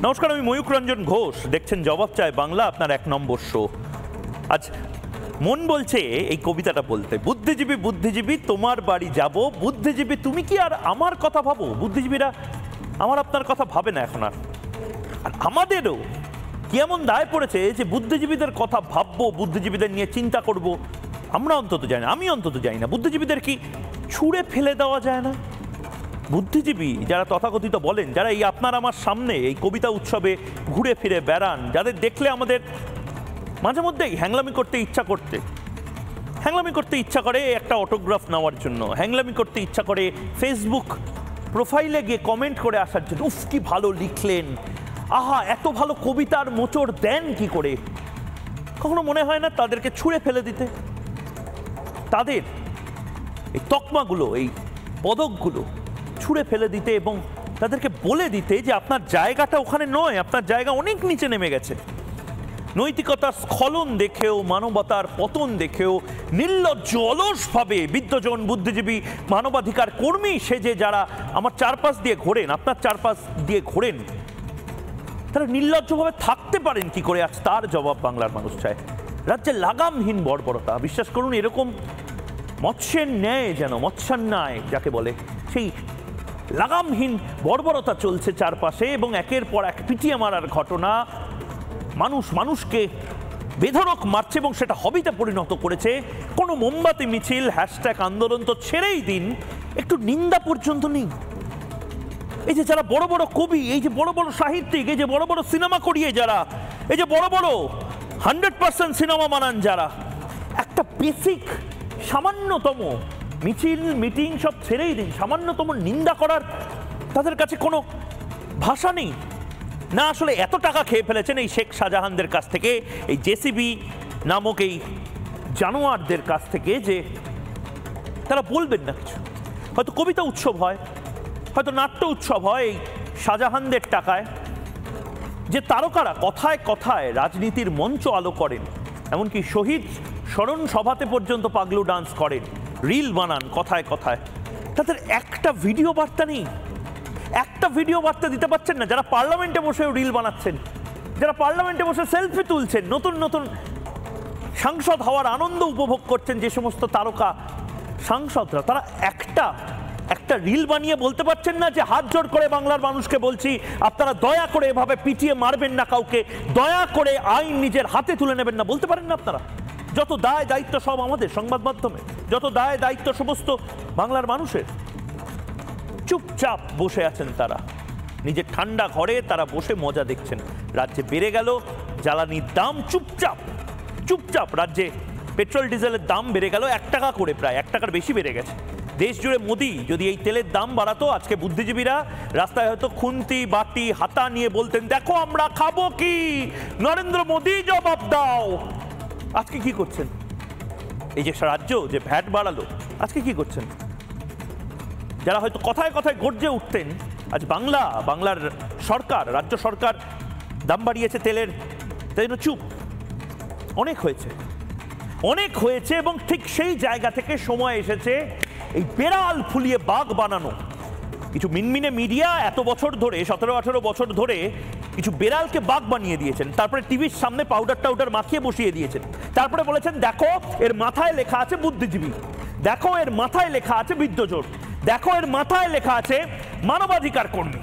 নমস্কার, আমি ময়ূক রঞ্জন ঘোষ। দেখছেন জবাব চায় বাংলা, আপনার 1 নম্বর শো। আজ মন বলছে এই কবিতাটা বলতে, বুদ্ধিজীবী বুদ্ধিজীবী তোমার বাড়ি যাব, বুদ্ধিজীবী তুমি কি আর আমার কথা ভাবো? বুদ্ধিজীবীরা আমার আপনার কথা ভাবে না এখন আর। আর আমাদেরও কি এমন দায় পড়েছে যে বুদ্ধিজীবীদের কথা ভাববো, বুদ্ধিজীবীদের নিয়ে চিন্তা করব? আমরা অন্তত যাই না, আমি অন্তত যাই না। বুদ্ধিজীবীদের কি ছুঁড়ে ফেলে দেওয়া যায় না? বুদ্ধিজীবী যারা তথাকথিত বলেন, যারা এই আপনার আমার সামনে এই কবিতা উৎসবে ঘুরে ফিরে বেড়ান, যাদের দেখলে আমাদের মাঝে মধ্যেই হ্যাংলামি করতে ইচ্ছা করে একটা অটোগ্রাফ নেওয়ার জন্য, হ্যাংলামি করতে ইচ্ছা করে ফেসবুক প্রোফাইলে গিয়ে কমেন্ট করে আসার জন্য, উফ কি ভালো লিখলেন, আহা এত ভালো কবিতার মোচড় দেন কি করে। কখনো মনে হয় না তাদেরকে ছুঁড়ে ফেলে দিতে, তাদের এই তকমাগুলো, এই পদকগুলো ছুঁড়ে ফেলে দিতে এবং তাদেরকে বলে দিতে যে আপনার জায়গাটা ওখানে নয়, আপনার জায়গা অনেক নিচে নেমে গেছে। নৈতিকতার স্খলন দেখেও, মানবতার পতন দেখেও নির্লজ্জ অলসভাবে বিদ্বজন বুদ্ধিজীবী মানবাধিকার কর্মী সেজে যারা আমার চারপাশ দিয়ে ঘোরেন, আপনার চারপাশ দিয়ে ঘোরেন, তারা নির্লজ্জভাবে থাকতে পারেন কি করে? আজ তার জবাব বাংলার মানুষ চায়। রাজ্যে লাগামহীন বর্বরতা, বিশ্বাস করুন এরকম মৎস্যের ন্যায়, যেন মৎস্যান্যায় যাকে বলে, সেই লাগামহীন বর্বরতা চলছে চারপাশে এবং একের পর এক পিটিয়ে মারার ঘটনা। মানুষ মানুষকে বেধড়ক মারছে এবং সেটা হবিতে পরিণত করেছে। কোনো মোমবাতি মিছিল, হ্যাশট্যাগ আন্দোলন তো ছেড়েই দিন, একটু নিন্দা পর্যন্ত নেই। এই যে যারা বড় বড় কবি, এই যে বড় বড় সাহিত্যিক, এই যে বড় বড় সিনেমা করিয়ে যারা, এই যে বড় বড় 100% সিনেমা বানান যারা, একটা বেসিক সামান্যতম মিছিল মিটিং সব ছেড়েই দিন, সামান্যতম নিন্দা করার তাদের কাছে কোনো ভাষা নেই। না আসলে এত টাকা খেয়ে ফেলেছেন এই শেখ শাহজাহানদের কাছ থেকে, এই জেসিবি নামক এই জানোয়ারদের কাছ থেকে, যে তারা বলবেন না কিছু। হয়তো কবিতা উৎসব হয়, হয়তো নাট্য উৎসব হয় এই শাহজাহানদের টাকায়, যে তারকারা কথায় কথায় রাজনীতির মঞ্চ আলো করেন, এমনকি শহীদ স্মরণ সভাতে পর্যন্ত পাগলু ডান্স করেন, রিল বানান কথায় কথায়। তাদের একটা ভিডিও বার্তা নেই, একটা ভিডিও বার্তা দিতে পারছেন না। যারা পার্লামেন্টে বসেও রিল বানাচ্ছেন, যারা পার্লামেন্টে বসে সেলফি তুলছেন, নতুন নতুন সাংসদ হওয়ার আনন্দ উপভোগ করছেন যে সমস্ত তারকা সাংসদরা, তারা একটা রিল বানিয়ে বলতে পারছেন না যে হাত জোড় করে বাংলার মানুষকে বলছি, আপনারা দয়া করে এভাবে পিটিয়ে মারবেন না কাউকে, দয়া করে আইন নিজের হাতে তুলে নেবেন না, বলতে পারেন না আপনারা? যত দায় দায়িত্ব সব আমাদের সংবাদ মাধ্যমে, যত দায় দায়িত্ব সমস্ত বাংলার মানুষের। চুপচাপ বসে আছেন তারা, নিজের ঠান্ডা ঘরে তারা বসে মজা দেখছেন। রাজ্যে বেড়ে গেল জ্বালানির দাম, চুপচাপ রাজ্যে পেট্রোল ডিজেলের দাম বেড়ে গেল 1 টাকা করে, প্রায় 1 টাকার বেশি বেড়ে গেছে। দেশ জুড়ে মোদি যদি এই তেলের দাম বাড়াতো, আজকে বুদ্ধিজীবীরা রাস্তায় হয়তো খুন্তি বাটি হাতা নিয়ে বলতেন, দেখো আমরা খাবো কি, নরেন্দ্র মোদি জবাব দাও। আজকে কি করছেন? এই যে রাজ্য যে ভ্যাট বাড়ালো, আজকে কি করছেন? যারা হয়তো কথায় কথায় গর্জে উঠতেন, আজ বাংলার সরকার, রাজ্য সরকার দাম বাড়িয়েছে তেলের, তাই জন্য চুপ। অনেক হয়েছে এবং ঠিক সেই জায়গা থেকে সময় এসেছে এই বেড়াল ফুলিয়ে বাঘ বানানো। কিছু মিনমিনে মিডিয়া এত বছর ধরে, 17-18 বছর ধরে কিছু বেড়ালকে বাঘ বানিয়ে দিয়েছেন, তারপরে টিভির সামনে পাউডার মাখিয়ে বসিয়ে দিয়েছেন, তারপরে বলেছেন দেখো এর মাথায় লেখা আছে বুদ্ধিজীবী, দেখো এর মাথায় লেখা আছে বিদ্বজন, দেখো এর মাথায় লেখা আছে মানবাধিকার কর্মী।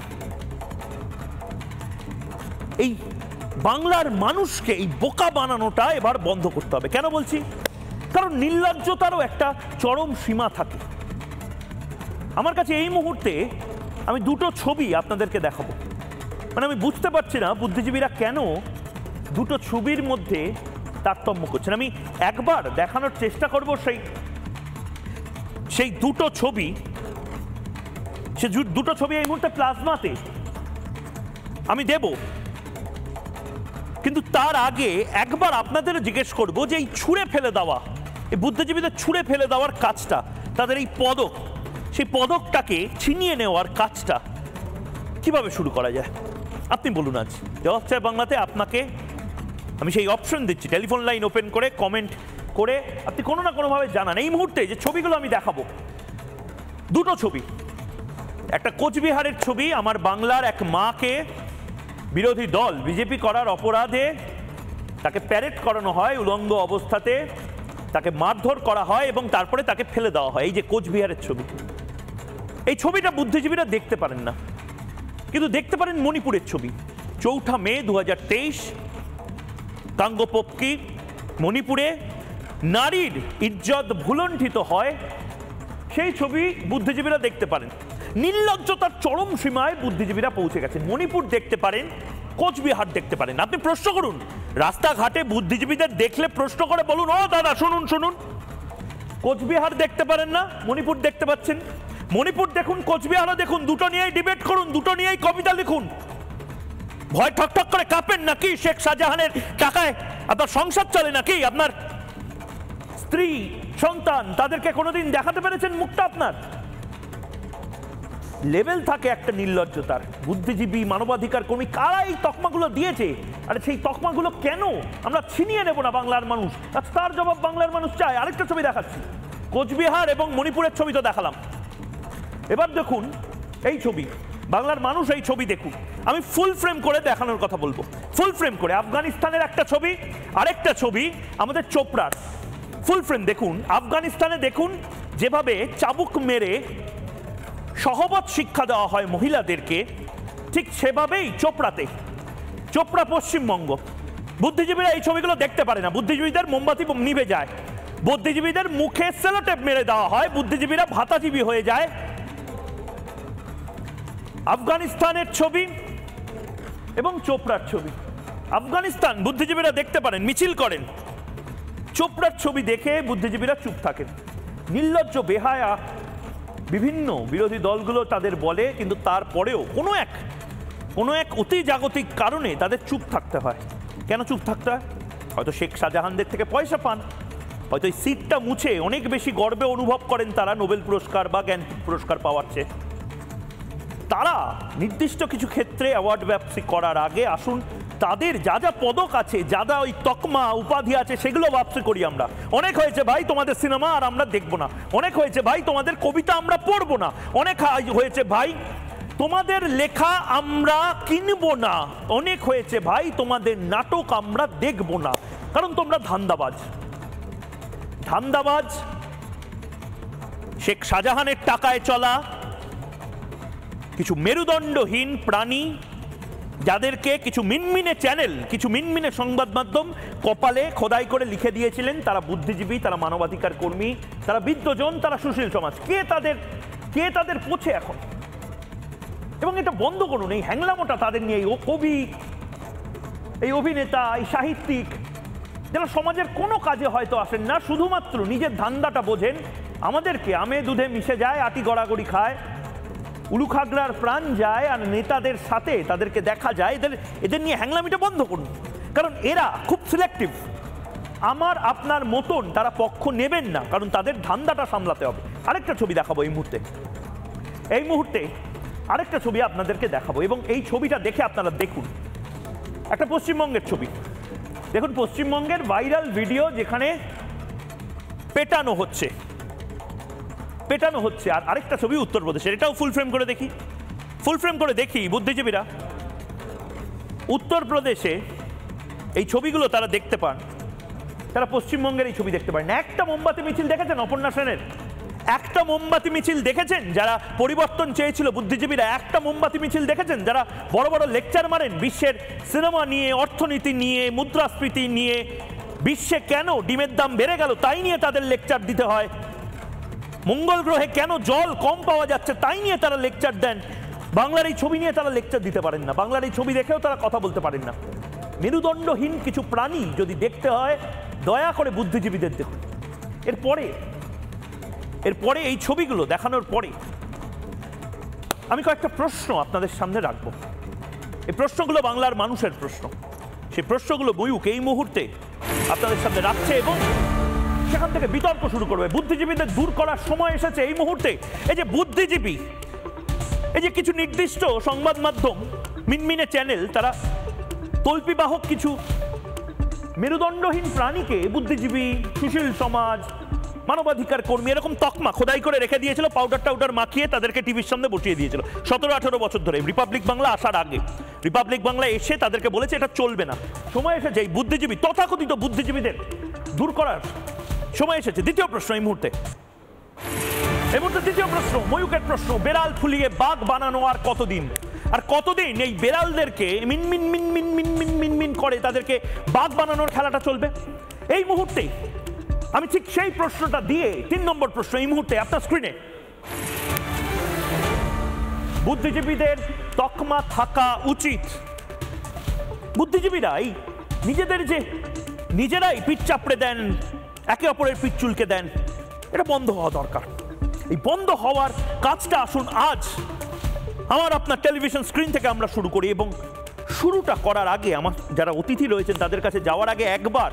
এই বাংলার মানুষকে এই বোকা বানানোটা এবার বন্ধ করতে হবে। কেন বলছি? কারণ নির্লজ্জতারও একটা চরম সীমা থাকে। আমার কাছে এই মুহূর্তে আমি 2টো ছবি আপনাদেরকে দেখাবো। মানে আমি বুঝতে পারছি না বুদ্ধিজীবীরা কেন 2টো ছবির মধ্যে তারতম্য করছেন। আমি একবার দেখানোর চেষ্টা করব সেই 2টো ছবি। সে 2টো ছবি এই মুহূর্তে প্লাজমাতে আমি দেব, কিন্তু তার আগে একবার আপনাদের জিজ্ঞেস করব যে এই ছুঁড়ে ফেলে দেওয়া, এই বুদ্ধিজীবীদের ছুঁড়ে ফেলে দেওয়ার কাজটা, তাদের এই পদক, সেই পদকটাকে ছিনিয়ে নেওয়ার কাজটা কিভাবে শুরু করা যায়? আপনি বলুন। আজ জবাব চায় বাংলাতে আপনাকে আমি সেই অপশন দিচ্ছি, টেলিফোন লাইন ওপেন করে কমেন্ট করে আপনি কোনো না কোনোভাবে জানান। এই মুহূর্তে যে ছবিগুলো আমি দেখাবো, 2টো ছবি, একটা কোচবিহারের ছবি, আমার বাংলার এক মাকে বিরোধী দল বিজেপি করার অপরাধে তাকে প্যারেড করানো হয় উলঙ্গ অবস্থাতে, তাকে মারধর করা হয় এবং তারপরে তাকে ফেলে দেওয়া হয়। এই যে কোচবিহারের ছবি, এই ছবিটা বুদ্ধিজীবীরা দেখতে পারেন না, কিন্তু দেখতে পারেন মণিপুরের ছবি। 4 মে 2023 কাঙ্গোপোক্কি মণিপুরে নারীর ইজ্জত ভুলণ্ঠিত হয়, সেই ছবি বুদ্ধিজীবীরা দেখতে পারেন। নির্লজ্জতার চরম সীমায় বুদ্ধিজীবীরা পৌঁছে গেছেন। মণিপুর দেখতে পারেন, কোচবিহার দেখতে পারেন। আপনি প্রশ্ন করুন, রাস্তাঘাটে বুদ্ধিজীবীদের দেখলে প্রশ্ন করে বলুন, ও দাদা শুনুন শুনুন, কোচবিহার দেখতে পারেন না, মণিপুর দেখতে পাচ্ছেন। মণিপুর দেখুন, কোচবিহারও দেখুন, দুটো নিয়েই ডিবেট করুন, দুটো নিয়েই কবিতা লিখুন। ভয় ঠকঠক করে কাঁপেন নাকি? শেখ শাহজাহানের টাকায় আপনার সংসার চলে নাকি? আপনার স্ত্রী সন্তান তাদেরকে কোনোদিন দেখাতে পেরেছেন মুখটা? আপনার লেভেল থাকে একটা নির্লজ্জতার। বুদ্ধিজীবী, মানবাধিকার কর্মী কারা এই তকমাগুলো দিয়েছে? আর সেই তকমাগুলো কেন আমরা ছিনিয়ে নেব না বাংলার মানুষ? তার জবাব বাংলার মানুষ চায়। আরেকটা ছবি দেখাচ্ছি, কোচবিহার এবং মণিপুরের ছবি তো দেখালাম, এবার দেখুন এই ছবি, বাংলার মানুষ এই ছবি দেখুন। আমি ফুল ফ্রেম করে দেখানোর কথা বলবো, ফুল ফ্রেম করে। আফগানিস্তানের একটা ছবি, আরেকটা ছবি আমাদের চোপড়ার। ফুল ফ্রেম দেখুন। আফগানিস্তানে দেখুন যেভাবে চাবুক মেরে সহবত শিক্ষা দেওয়া হয় মহিলাদেরকে, ঠিক সেভাবেই চোপড়াতে, চোপড়া পশ্চিমবঙ্গ। বুদ্ধিজীবীরা এই ছবিগুলো দেখতে পারে না, বুদ্ধিজীবীদের মোমবাতি নিভে যায়, বুদ্ধিজীবীদের মুখে সেলোটেপ মেরে দেওয়া হয়, বুদ্ধিজীবীরা ভাতাজীবী হয়ে যায়। আফগানিস্তানের ছবি এবং চোপড়ার ছবি। আফগানিস্তান বুদ্ধিজীবীরা দেখতে পারেন, মিছিল করেন। চোপড়ার ছবি দেখে বুদ্ধিজীবীরা চুপ থাকেন। নির্লজ্জ, বেহায়া বিভিন্ন বিরোধী দলগুলো তাদের বলে, কিন্তু তারপরেও কোনো এক অতি জাগতিক কারণে তাদের চুপ থাকতে হয়। কেন চুপ থাকতে হয়? হয়তো শেখ শাহজাহানদের থেকে পয়সা পান, হয়তো এই সিটটা মুছে অনেক বেশি গর্বে অনুভব করেন তারা নোবেল পুরস্কার বা জ্ঞানপীঠ পুরস্কার পাওয়ার চেয়ে। তারা নির্দিষ্ট কিছু ক্ষেত্রে অ্যাওয়ার্ড ব্যবসা করার আগে আসুন তাদের যা যা পদক আছে, যা যা ওই তকমা উপাধি আছে, সেগুলো ব্যবসা করি আমরা। অনেক হয়েছে ভাই তোমাদের সিনেমা আর আমরা দেখবো না, অনেক হয়েছে ভাই তোমাদের কবিতা আমরা পড়বো না, অনেক হয়েছে ভাই তোমাদের লেখা আমরা কিনবো না, অনেক হয়েছে ভাই তোমাদের নাটক আমরা দেখবো না, কারণ তোমরা ধান্দাবাজ। ধান্দাবাজ, শেখ শাহজাহানের টাকায় চলা কিছু মেরুদণ্ডহীন প্রাণী, যাদেরকে কিছু মিনমিনে চ্যানেল, কিছু মিনমিনে সংবাদ মাধ্যম কপালে খোদাই করে লিখে দিয়েছিলেন তারা বুদ্ধিজীবী, তারা মানবাধিকার কর্মী, তারা বিদ্বজন, তারা সুশীল সমাজ। কে তাদের পোছে এখন? এবং এটা বন্ধ করুন, এই হ্যাংলামোটা তাদের নিয়ে। ও কবি, এই অভিনেতা, এই সাহিত্যিক, যারা সমাজের কোনো কাজে হয়তো আসেন না, শুধুমাত্র নিজের ধান্দাটা বোঝেন, আমাদেরকে আমে দুধে মিশে যায়, আটি গড়াগড়ি খায়, উলুখাগড়ার প্রাণ যায়, আর নেতাদের সাথে তাদেরকে দেখা যায়। এদের নিয়ে হ্যাংলামিটা বন্ধ করুন, কারণ এরা খুব সিলেক্টিভ। আমার আপনার মতন তারা পক্ষ নেবেন না, কারণ তাদের ধান্দাটা সামলাতে হবে। আরেকটা ছবি দেখাবো এই মুহূর্তে আরেকটা ছবি আপনাদেরকে দেখাবো, এবং এই ছবিটা দেখে আপনারা দেখুন। একটা পশ্চিমবঙ্গের ছবি দেখুন, পশ্চিমবঙ্গের ভাইরাল ভিডিও যেখানে পেটানো হচ্ছে। আর আরেকটা ছবি উত্তরপ্রদেশের, এটাও ফুল ফ্রেম করে দেখি। বুদ্ধিজীবীরা উত্তরপ্রদেশে এই ছবিগুলো তারা দেখতে পান, তারা পশ্চিমবঙ্গের এই ছবি দেখতে পারেন। একটা মোমবাতি মিছিল দেখেছেন অপর্ণা সেনের? একটা মোমবাতি মিছিল দেখেছেন যারা পরিবর্তন চেয়েছিল বুদ্ধিজীবীরা? একটা মোমবাতি মিছিল দেখেছেন যারা বড় বড় লেকচার মারেন বিশ্বের সিনেমা নিয়ে, অর্থনীতি নিয়ে, মুদ্রাস্ফীতি নিয়ে, বিশ্বে কেন ডিমের দাম বেড়ে গেল তাই নিয়ে তাদের লেকচার দিতে হয়, মঙ্গল গ্রহে কেন জল কম পাওয়া যাচ্ছে তাই নিয়ে তারা লেকচার দেন? বাংলার এই ছবি নিয়ে তারা লেকচার দিতে পারেন না, বাংলার এই ছবি দেখেও তারা কথা বলতে পারেন না। মেরুদণ্ডহীন কিছু প্রাণী যদি দেখতে হয়, দয়া করে বুদ্ধিজীবীদের দেখুন। এরপরে এই ছবিগুলো দেখানোর পরে আমি কয়েকটা প্রশ্ন আপনাদের সামনে রাখবো। এই প্রশ্নগুলো বাংলার মানুষের প্রশ্ন, সেই প্রশ্নগুলো ময়ূক এই মুহূর্তে আপনাদের সামনে রাখছে এবং সেখান থেকে বিতর্ক শুরু করবে। বুদ্ধিজীবীদের দূর করার সময় এসেছে এই মুহূর্তে। এই যে বুদ্ধিজীবী, এই যে কিছু নির্দিষ্ট সংবাদ মাধ্যম, মিনমিনে চ্যানেল, তারা তল্পিবাহক কিছু মেরুদণ্ডহীন প্রাণীকে বুদ্ধিজীবী, সুশীল সমাজ, মানবাধিকার কর্মী এরকম তকমা খোদাই করে রেখে দিয়েছিল, পাউডার টাউডার মাখিয়ে তাদেরকে টিভির সামনে বসিয়ে দিয়েছিল 17-18 বছর ধরে। রিপাবলিক বাংলা আসার আগে রিপাবলিক বাংলা এসে তাদেরকে বলেছে এটা চলবে না। সময় এসেছে এই বুদ্ধিজীবী, তথাকথিত বুদ্ধিজীবীদের দূর করার সময় এসেছে। দ্বিতীয় প্রশ্ন এই মুহূর্তে দ্বিতীয় প্রশ্ন, ময়ূকের প্রশ্ন, বেড়াল ফুলিয়ে বাঘ বানানো আর কতদিন? আর কতদিন এই বেড়ালদেরকে মিন মিন মিন মিন মিন মিন মিন মিন করে তাদেরকে বাঘ বানানোর খেলাটা চলবে? এই মুহূর্তে আমি ঠিক সেই প্রশ্নটা দিয়ে 3 নম্বর প্রশ্ন এই মুহূর্তে আপনার স্ক্রিনে। বুদ্ধিজীবীদের তকমা থাকা উচিত। বুদ্ধিজীবীরাই নিজেদের যে নিজেরাই পিঠ চাপড়ে দেন, একে অপরের পিঠ চুলকে দেন, এটা বন্ধ হওয়া দরকার। এই বন্ধ হওয়ার কাজটা আসুন আজ আমার আপনার টেলিভিশন স্ক্রিন থেকে আমরা শুরু করি। এবং শুরুটা করার আগে আমার যারা অতিথি রয়েছেন তাদের কাছে যাওয়ার আগে একবার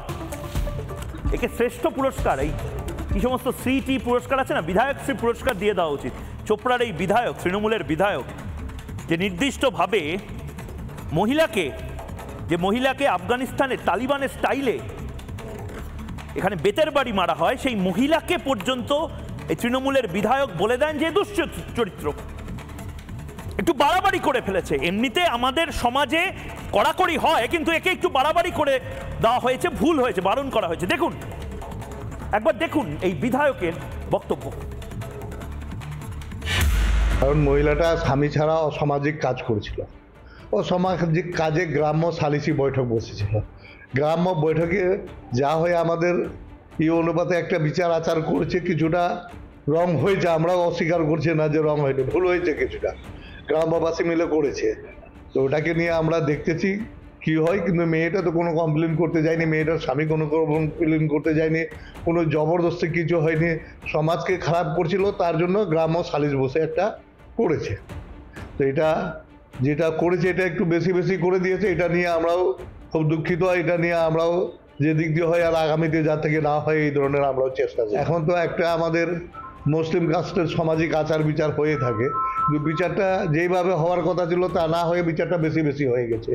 একে শ্রেষ্ঠ পুরস্কার, এই সমস্ত শ্রীটি পুরস্কার আছে না, বিধায়ক শ্রী পুরস্কার দিয়ে দেওয়া উচিত। চোপড়ার এই বিধায়ক, তৃণমূলের বিধায়ক, যে নির্দিষ্টভাবে মহিলাকে আফগানিস্তানের তালিবানের স্টাইলে এখানে বেতের বাড়ি মারা হয়, সেই মহিলাকে পর্যন্ত এই তৃণমূলের বিধায়ক বলে দেন যে দুশ্চরিত্র, একটু বাড়াবাড়ি করে ফেলেছে। এমনিতে আমাদের সমাজে কড়াকড়ি হয়, কিন্তু একে একটু বাড়াবাড়ি করে দেওয়া হয়েছে, ভুল হয়েছে, বারণ করা হয়েছে। দেখুন, একবার দেখুন এই বিধায়কের বক্তব্য। কারণ মহিলাটা স্বামী ছাড়া অসামাজিক কাজ করেছিল, অসামাজিক কাজে গ্রাম্য সালিসি বৈঠক বসেছিল। গ্রাম্য বৈঠকে যা হয়ে আমাদের এই অনুপাতে একটা বিচার আচার করেছে, কিছুটা রং হয়েছে, আমরাও অস্বীকার করছি না যে রং হয়নি, ভুল হয়েছে কিছুটা, গ্রামবাসী মিলে করেছে। তো ওটাকে নিয়ে আমরা দেখতেছি কি হয়। কিন্তু মেয়েটা তো কোনো কমপ্লেন করতে যায়নি, মেয়েটার স্বামী কোনো কমপ্লেন করতে যায়নি, কোনো জবরদস্তি কিছু হয়নি। সমাজকে খারাপ করছিল, তার জন্য গ্রাম্য সালিশ বসে একটা করেছে। তো এটা যেটা করেছে এটা একটু বেশি করে দিয়েছে, এটা নিয়ে আমরাও খুব দুঃখিত। এটা নিয়ে আমরাও যে দিক দিয়ে হয় আর আগামীতে যা থেকে না হয় এই ধরনের আমরাও চেষ্টা করি। এখন তো একটা আমাদের মুসলিম কাস্টের সামাজিক আচার বিচার হয়ে থাকে, কিন্তু বিচারটা যেইভাবে হওয়ার কথা ছিল তা না হয়ে বিচারটা বেশি হয়ে গেছে।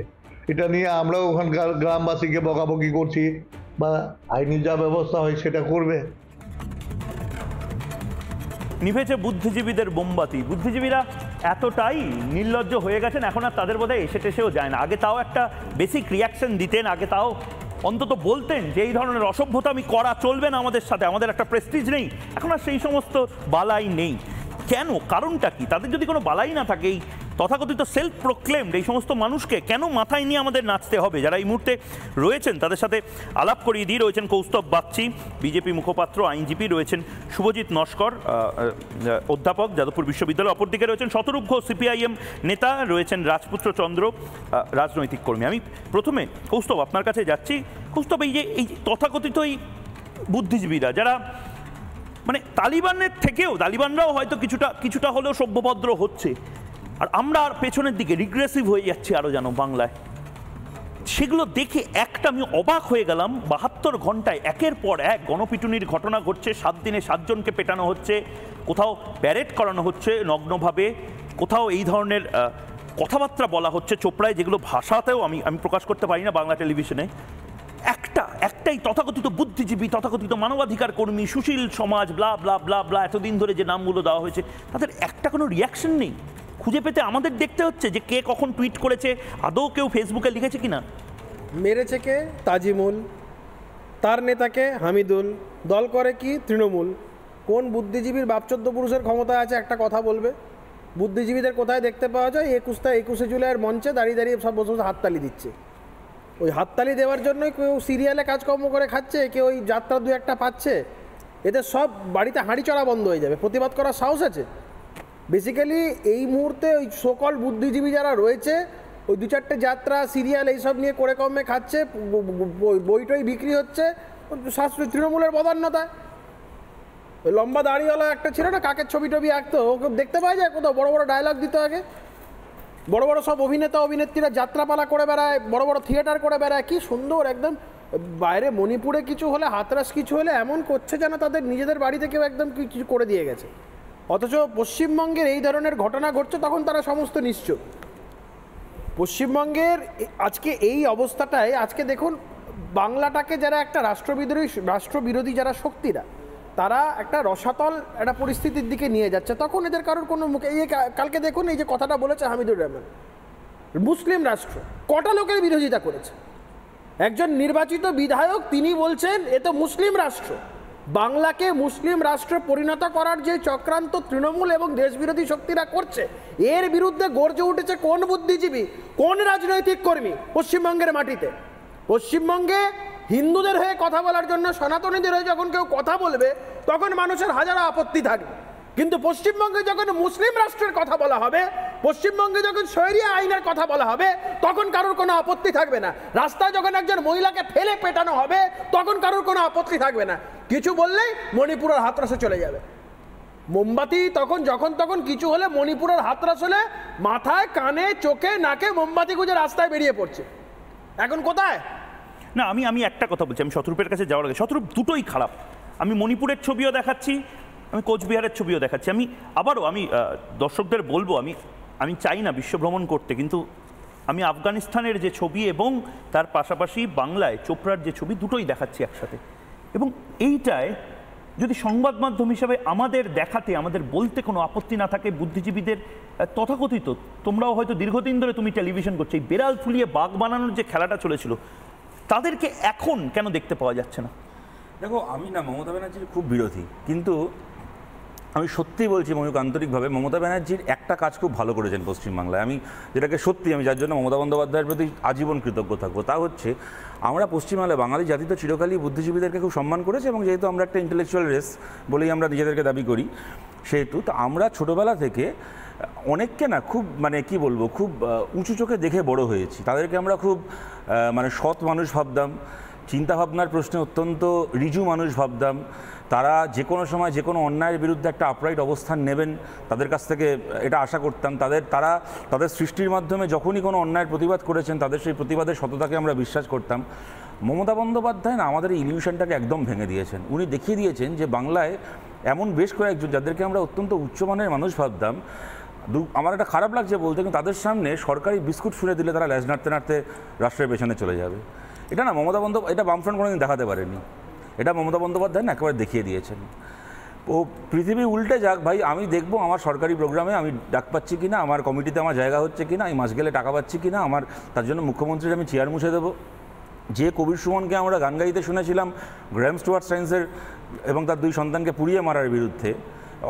এটা নিয়ে আমরাও ওখানকার গ্রামবাসীকে বকাবকি করছি, বা আইনি যা ব্যবস্থা হয় সেটা করবে। নিভেছে বুদ্ধিজীবীদের মোমবাতি। বুদ্ধিজীবীরা এতটাই নির্লজ্জ হয়ে গেছেন এখন আর তাদের বোধহয় এসে টেসেও যায় না। আগে তাও একটা বেসিক রিয়াকশন দিতেন, আগে তাও অন্তত বলতেন যে এই ধরনের অসভ্যতা আমি করা চলবে না আমাদের সাথে, আমাদের একটা প্রেস্টিজ নেই। এখন আর সেই সমস্ত বালাই নেই। কেন? কারণটা কি? তাদের যদি কোনো বালাই না থাকে, এই তথাকথিত সেলফ প্রোক্লেমড এই সমস্ত মানুষকে কেন মাথায় নিয়ে আমাদের নাচতে হবে? যারা এই মুহূর্তে রয়েছেন তাদের সাথে আলাপ করিয়ে দিয়ে রয়েছেন কৌস্তব বাগচি, বিজেপি মুখপাত্র, আইনজীবী, রয়েছেন শুভজিৎ নস্কর, অধ্যাপক, যাদবপুর বিশ্ববিদ্যালয়, অপরদিকে রয়েছেন শতরূপ ঘোষ, সিপিআইএম নেতা, রয়েছেন রাজপুত্র চন্দ্র, রাজনৈতিক কর্মী। আমি প্রথমে কৌস্তব আপনার কাছে যাচ্ছি। কৌস্তব, এই তথাকথিত এই বুদ্ধিজীবীরা যারা মানে তালিবানরাও হয়তো কিছুটা হলেও সভ্যভদ্র হচ্ছে, আর আমরা আর পেছনের দিকে রিগ্রেসিভ হয়ে যাচ্ছি আরও যেন বাংলায়, সেগুলো দেখে একটা আমি অবাক হয়ে গেলাম। 72 ঘন্টায় একের পর এক গণপিটুনির ঘটনা ঘটছে, 7 দিনে 7 জনকে পেটানো হচ্ছে, কোথাও প্যারেড করানো হচ্ছে নগ্নভাবে, কোথাও এই ধরনের কথাবার্তা বলা হচ্ছে চোপড়ায়, যেগুলো ভাষাতেও আমি প্রকাশ করতে পারি না বাংলা টেলিভিশনে। একটাই তথাকথিত বুদ্ধিজীবী, তথাকথিত মানবাধিকার কর্মী, সুশীল সমাজ, ব্লা ব্লা ব্লা ব্লা, এতদিন ধরে যে নামগুলো দেওয়া হয়েছে, তাদের একটা কোনো রিয়াকশন নেই। খুঁজে পেতে আমাদের দেখতে হচ্ছে যে কে কখন টুইট করেছে, আদৌ কেউ ফেসবুকে লিখেছে কিনা। মেরেছে কে? তাজিমুল, তার নেতাকে হামিদুল, দল করে কি তৃণমূল। কোন বুদ্ধিজীবীর বাপচোদ্দ পুরুষের ক্ষমতা আছে একটা কথা বলবে? বুদ্ধিজীবীদের কোথায় দেখতে পাওয়া যায়? 21শে জুলাইয়ের মঞ্চে দাঁড়িয়ে সব বসে হাততালি দিচ্ছে। ওই হাততালি দেওয়ার জন্যই কেউ সিরিয়ালে কাজকর্ম করে খাচ্ছে, কেউ ওই যাত্রা 2-1টা পাচ্ছে। এদের সব বাড়িতে হাঁড়ি চড়া বন্ধ হয়ে যাবে। প্রতিবাদ করার সাহস আছে? বেসিক্যালি এই মুহূর্তে ওই সকল বুদ্ধিজীবী যারা রয়েছে, ওই 2-4টে যাত্রা সিরিয়াল এইসব নিয়ে করে কমে খাচ্ছে, বইটই বিক্রি হচ্ছে শাস্ত্রী তৃণমূলের বদান্যতায়। ওই লম্বা দাড়িওয়ালা একটা ছিল না, কাকের ছবি টবি আঁকতো, ওকে দেখতে পাওয়া যায় কোথাও? বড় বড় ডায়লগ দিত আগে। বড় বড় সব অভিনেতা অভিনেত্রীরা যাত্রাপালা করে বেড়ায়, বড় বড় থিয়েটার করে বেড়ায়, কি সুন্দর একদম। বাইরে মণিপুরে কিছু হলে, হাতরাস কিছু হলে এমন করছে যেন তাদের নিজেদের বাড়িতে কেউ একদম কিছু করে দিয়ে গেছে। অথচ পশ্চিমবঙ্গের এই ধরনের ঘটনা ঘটছে তখন তারা সমস্ত নিশ্চুপ। পশ্চিমবঙ্গের আজকে এই অবস্থাটায়, আজকে দেখুন বাংলাটাকে যারা একটা রাষ্ট্রবিরোধী যারা শক্তিরা, তারা একটা রসাতল একটা পরিস্থিতির দিকে নিয়ে যাচ্ছে, তখন এদের কারোর কোনো মুখে এই কালকে দেখুন এই যে কথাটা বলেছে হামিদুর রহমান, মুসলিম রাষ্ট্র কটা লোকের বিরোধিতা করেছে। একজন নির্বাচিত বিধায়ক তিনি বলছেন এ তো মুসলিম রাষ্ট্র, বাংলাকে মুসলিম রাষ্ট্রে পরিণত করার যে চক্রান্ত তৃণমূল এবং দেশবিরোধী শক্তিরা করছে, এর বিরুদ্ধে গর্জে উঠেছে কোন বুদ্ধিজীবী, কোন রাজনৈতিক কর্মী পশ্চিমবঙ্গের মাটিতে? পশ্চিমবঙ্গে হিন্দুদের হয়ে কথা বলার জন্য, সনাতনীদের হয়ে যখন কেউ কথা বলবে তখন মানুষের হাজারো আপত্তি থাকবে, কিন্তু পশ্চিমবঙ্গে যখন মুসলিম রাষ্ট্রের কথা বলা হবে, পশ্চিমবঙ্গে যখন শরিয়া আইনের কথা বলা হবে, তখন কারোর কোনো আপত্তি থাকবে না। রাস্তায় যখন একজন মহিলাকে ফেলে পেটানো হবে, তখন কারোর কোনো আপত্তি থাকবে না। কিছু বললেই মণিপুরের হাতরাসে চলে যাবে। মোমবাতি যখন কিছু হলে মণিপুরের হাতরাস হলে মাথায়, কানে, চোখে, নাকে মোমবাতি গুঁজে রাস্তায় বেরিয়ে পড়ছে। এখন কোথায়? না, আমি একটা কথা বলছি, আমি শতরূপের কাছে যাওয়ার আগে, শতরূপ দুটোই খারাপ। আমি মণিপুরের ছবিও দেখাচ্ছি, আমি কোচবিহারের ছবিও দেখাচ্ছি। আমি দর্শকদের বলবো, আমি চাই না বিশ্ব ভ্রমণ করতে, কিন্তু আমি আফগানিস্তানের যে ছবি এবং তার পাশাপাশি বাংলায় চোপড়ার যে ছবি, দুটোই দেখাচ্ছি একসাথে। এবং এইটায় যদি সংবাদ মাধ্যম হিসাবে আমাদের দেখাতে, আমাদের বলতে কোনো আপত্তি না থাকে, বুদ্ধিজীবীদের তথাকথিত, তোমরাও হয়তো দীর্ঘদিন ধরে তুমি টেলিভিশন করছো, এই বেড়াল ফুলিয়ে বাঘ বানানোর যে খেলাটা চলেছিল, তাদেরকে এখন কেন দেখতে পাওয়া যাচ্ছে না? দেখো, আমি না মমতা ব্যানার্জির খুব বিরোধী, কিন্তু আমি সত্যিই বলছি ময়ূক, আন্তরিকভাবে মমতা ব্যানার্জির একটা কাজ খুব ভালো করেছেন পশ্চিমবাংলায়, আমি যেটাকে সত্যি, আমি যার জন্য মমতা বন্দ্যোপাধ্যায়ের প্রতি আজীবন কৃতজ্ঞ থাকবো, তা হচ্ছে আমরা পশ্চিমবাংলায় বাঙালি জাতি তো চিরকালই বুদ্ধিজীবীদেরকে খুব সম্মান করেছে, এবং যেহেতু আমরা একটা ইন্টেলেকচুয়াল রেস বলেই আমরা নিজেদেরকে দাবি করি, সেহেতু তো আমরা ছোটোবেলা থেকে অনেককে না খুব কি বলবো, খুব উঁচু চোখে দেখে বড় হয়েছি। তাদেরকে আমরা খুব সৎ মানুষ ভাবতাম, চিন্তাভাবনার প্রশ্নে অত্যন্ত ঋজু মানুষ ভাবতাম। তারা যে কোনো সময় যে কোনো অন্যায়ের বিরুদ্ধে একটা আপরাইট অবস্থান নেবেন, তাদের কাছ থেকে এটা আশা করতাম। তাদের সৃষ্টির মাধ্যমে যখনই কোনো অন্যায়ের প্রতিবাদ করেছেন, তাদের সেই প্রতিবাদের সততাকে আমরা বিশ্বাস করতাম। মমতা বন্দ্যোপাধ্যায় না আমাদের এই ইলিউশনটাকে একদম ভেঙে দিয়েছেন। উনি দেখিয়ে দিয়েছেন যে বাংলায় এমন বেশ কয়েকজন, যাদেরকে আমরা অত্যন্ত উচ্চমানের মানুষ ভাবতাম, আমার একটা খারাপ লাগছে বলতে, কিন্তু তাদের সামনে সরকারি বিস্কুট ছুঁড়ে দিলে তারা ল্যাজ নাড়তে নাড়তে রাষ্ট্রের পেছনে চলে যাবে। এটা না মমতা বন্দ্যোপাধ্যায়, এটা বামফ্রন্ট কোনোদিন দেখাতে পারেনি, এটা মমতা বন্দ্যোপাধ্যায় না একেবারে দেখিয়ে দিয়েছেন। ও পৃথিবী উল্টে যাক ভাই, আমি দেখবো আমার সরকারি প্রোগ্রামে আমি ডাক পাচ্ছি কিনা, আমার কমিটিতে আমার জায়গা হচ্ছে কিনা, আমি মাস গেলে টাকা পাচ্ছি কিনা, আমার তার জন্য মুখ্যমন্ত্রীর আমি চেয়ার মুছে দেবো। যে কবির সুমনকে আমরা গান গাইতে শুনেছিলাম গ্র্যাহাম স্টুয়ার্ট স্টাইনসের এবং তার 2 সন্তানকে পুড়িয়ে মারার বিরুদ্ধে,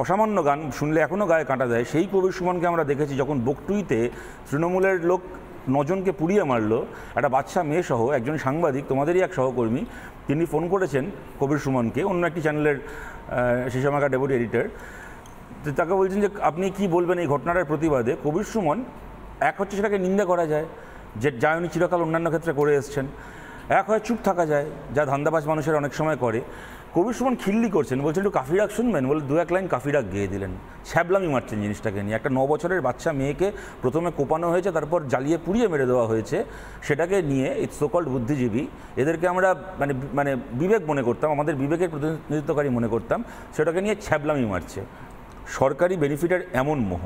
অসামান্য গান শুনলে এখনও গায়ে কাঁটা দেয়, সেই কবির সুমনকে আমরা দেখেছি যখন বকটুইতে তৃণমূলের লোক 9 জনকে পুড়িয়ে মারলো, একটা বাচ্চা মেয়ে সহ একজন সাংবাদিক, তোমাদেরই এক সহকর্মী, তিনি ফোন করেছেন কবির সুমনকে, অন্য একটি চ্যানেলের সেই সময়কার ডেপুটি এডিটর, তাকে বলছেন যে আপনি কি বলবেন এই ঘটনাটার প্রতিবাদে। কবির সুমন, এক হচ্ছে সেটাকে নিন্দা করা যায়, যে যা উনি চিরকাল অন্যান্য ক্ষেত্রে করে এসছেন, এক হয় চুপ থাকা যায়, যা ধান্দাবাজ মানুষের অনেক সময় করে। কবির সুমন খিল্লি করছেন, বলছেন একটু কাফি ডাক শুনবেন, বলে 2-1 লাইন কাফি ডাক গেয়ে দিলেন। ছ্যাবলামি মারছেন জিনিসটাকে নিয়ে। একটা 9 বছরের বাচ্চা মেয়েকে প্রথমে কোপানো হয়েছে, তারপর জ্বালিয়ে পুড়িয়ে মেরে দেওয়া হয়েছে, সেটাকে নিয়ে এই সোকল্ড বুদ্ধিজীবী, এদেরকে আমরা বিবেক মনে করতাম, আমাদের বিবেকের প্রতিনিধিত্বকারী মনে করতাম, সেটাকে নিয়ে ছ্যাবলামি মারছে। সরকারি বেনিফিটের এমন মোহ।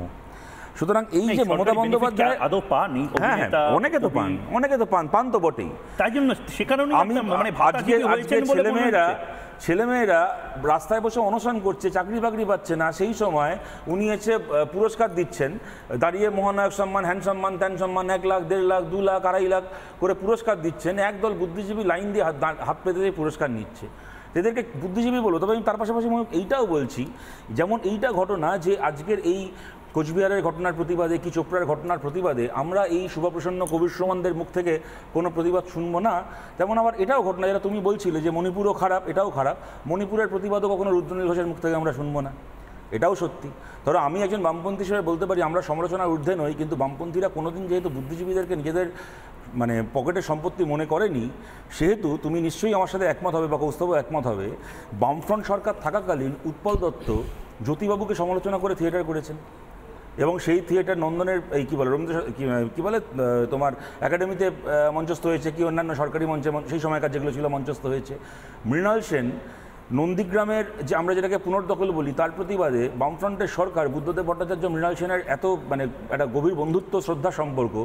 সুতরাং এই যে মমতা বন্দ্যোপাধ্যায় আদৌ পানি, অনেকে তো পান তো বটেই, তাই জন্য সে কারণে আজকে ছেলেমেয়েরা রাস্তায় বসে অনশন করছে, চাকরি বাকরি পাচ্ছে না, সেই সময় উনি এসে পুরস্কার দিচ্ছেন, দাঁড়িয়ে মহানায়ক সম্মান, হ্যান সম্মান, ত্যান সম্মান, 1 লাখ, 1.5 লাখ, 2 লাখ, 2.5 লাখ করে পুরস্কার দিচ্ছেন। একদল বুদ্ধিজীবী লাইন দিয়ে হাত পেতে দিয়ে পুরস্কার নিচ্ছে। এদেরকে বুদ্ধিজীবী বলো। তবে আমি তার পাশাপাশি এইটাও বলছি, যেমন এইটা ঘটনা যে আজকের এই কোচবিহারের ঘটনার প্রতিবাদে কি চোপড়ার ঘটনার প্রতিবাদে আমরা এই শুভপ্রসন্ন কবির সুমনদের মুখ থেকে কোনো প্রতিবাদ শুনবো না, তেমন আবার এটাও ঘটনা যেটা তুমি বলছিলে যে মণিপুরও খারাপ, এটাও খারাপ, মণিপুরের প্রতিবাদও কখনো রুদ্রনীল ঘোষের মুখ থেকে আমরা শুনবো না, এটাও সত্যি। ধরো আমি একজন বামপন্থী হিসেবে বলতে পারি আমরা সমালোচনার ঊর্ধ্বে নই, কিন্তু বামপন্থীরা কোনোদিন যেহেতু বুদ্ধিজীবীদেরকে নিজেদের পকেটের সম্পত্তি মনে করেনি, সেহেতু তুমি নিশ্চয়ই আমার সাথে একমত হবে বা কৌস্তবও একমত হবে, বামফ্রন্ট সরকার থাকাকালীন উৎপল দত্ত জ্যোতিবাবুকে সমালোচনা করে থিয়েটার করেছেন, এবং সেই থিয়েটার নন্দনের এই কী বলে রবীন্দ্র কী বলে তোমার একাডেমিতে মঞ্চস্থ হয়েছে, কি অন্যান্য সরকারি মঞ্চে সেই সময়কার যেগুলো ছিল মঞ্চস্থ হয়েছে। মৃণাল সেন নন্দীগ্রামের যে আমরা যেটাকে পুনর্দখল বলি, তার প্রতিবাদে বামফ্রন্টের সরকার বুদ্ধদেব ভট্টাচার্য মৃণাল সেনের এত একটা গভীর বন্ধুত্ব শ্রদ্ধা সম্পর্ক,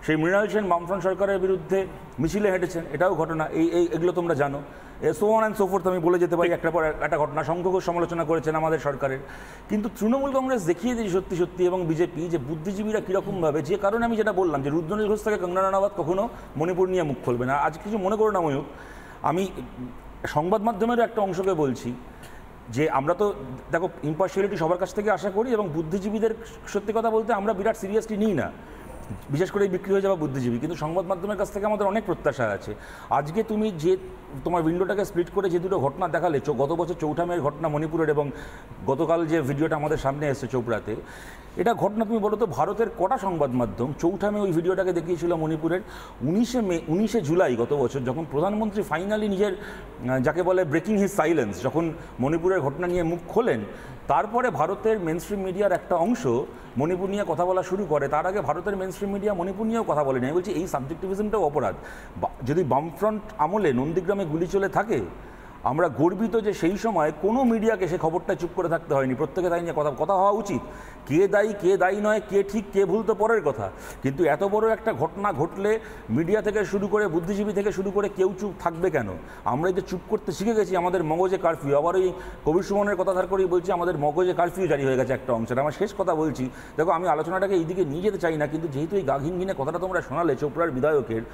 সেই মৃণাল সেন বামফ্রন্ট সরকারের বিরুদ্ধে মিছিলে হেঁটেছেন, এটাও ঘটনা। এগুলো তোমরা জানো। So on and so fourth আমি বলে যেতে পারি একটার পর একটা ঘটনা। শঙ্খ ঘোষ সমালোচনা করেছেন আমাদের সরকারের, কিন্তু তৃণমূল কংগ্রেস দেখিয়ে দিয়েছে সত্যি সত্যি, এবং বিজেপি, যে বুদ্ধিজীবীরা কীরকমভাবে, যে কারণে আমি যেটা বললাম যে রুদ্রনীল ঘোষ থেকে কঙ্গনা রানাওয়াত কখনো মণিপুর নিয়ে মুখ খুলবে না। আজ কিছু মনে করো না ময়ূক, আমি সংবাদ মাধ্যমেরও একটা অংশকে বলছি যে আমরা তো দেখো ইম্পার্শিয়ালিটি সবার কাছ থেকে আশা করি, এবং বুদ্ধিজীবীদের সত্যি কথা বলতে আমরা বিরাট সিরিয়াসলি নিই না, বিশেষ করে বিক্রি হয়ে যাওয়া বুদ্ধিজীবী, কিন্তু সংবাদ মাধ্যমের কাছ থেকে আমাদের অনেক প্রত্যাশা আছে। আজকে তুমি যে তোমার উইন্ডোটাকে স্প্লিট করে যে দুটো ঘটনা দেখালে, গত বছর চৌঠা মেয়ের ঘটনা মণিপুরের, এবং গতকাল যে ভিডিওটা আমাদের সামনে এসেছে চোপড়াতে, এটা ঘটনা তুমি বলো তো ভারতের কটা সংবাদ মাধ্যম চৌঠা মে ওই ভিডিওটাকে দেখিয়েছিল মণিপুরের? 19 জুলাই গত বছর, যখন প্রধানমন্ত্রী ফাইনালি নিজের যাকে বলে ব্রেকিং হিজ সাইলেন্স, যখন মণিপুরের ঘটনা নিয়ে মুখ খোলেন, তারপরে ভারতের মেনস্ট্রিম মিডিয়ার একটা অংশ মণিপুর নিয়ে কথা বলা শুরু করে। তার আগে ভারতের মেনস্ট্রিম মিডিয়া মণিপুর নিয়েও কথা বলেনি। আমি বলছি এই সাবজেক্টিভিজমটাও অপরাধ। যদি বামফ্রন্ট আমলে নন্দীগ্রামে গুলি চলে থাকে, আমরা গর্বিত যে সেই সময় কোনো মিডিয়াকে সে খবরটা চুপ করে থাকতে হয়নি, প্রত্যেকে তাই নিয়ে কথা হওয়া উচিত। কে দায়ী নয়, কে ঠিক কে ভুল তো পরের কথা, কিন্তু এত বড় একটা ঘটনা ঘটলে মিডিয়া থেকে শুরু করে বুদ্ধিজীবী থেকে শুরু করে কেউ চুপ থাকবে কেন? আমরা যে চুপ করতে শিখে গেছি, আমাদের মগজে কারফিউ, আবার ওই কবির সুমনের কথা ধার করেই বলছি, আমাদের মগজে কারফিউ জারি হয়ে গেছে একটা অংশের। আমার শেষ কথা বলছি, দেখো আমি আলোচনাটাকে এইদিকে নিয়ে যেতে চাই না, কিন্তু যেহেতু এই গা ঘিনঘিনে কথাটা তোমরা শোনালে চোপড়ার বিধায়কের,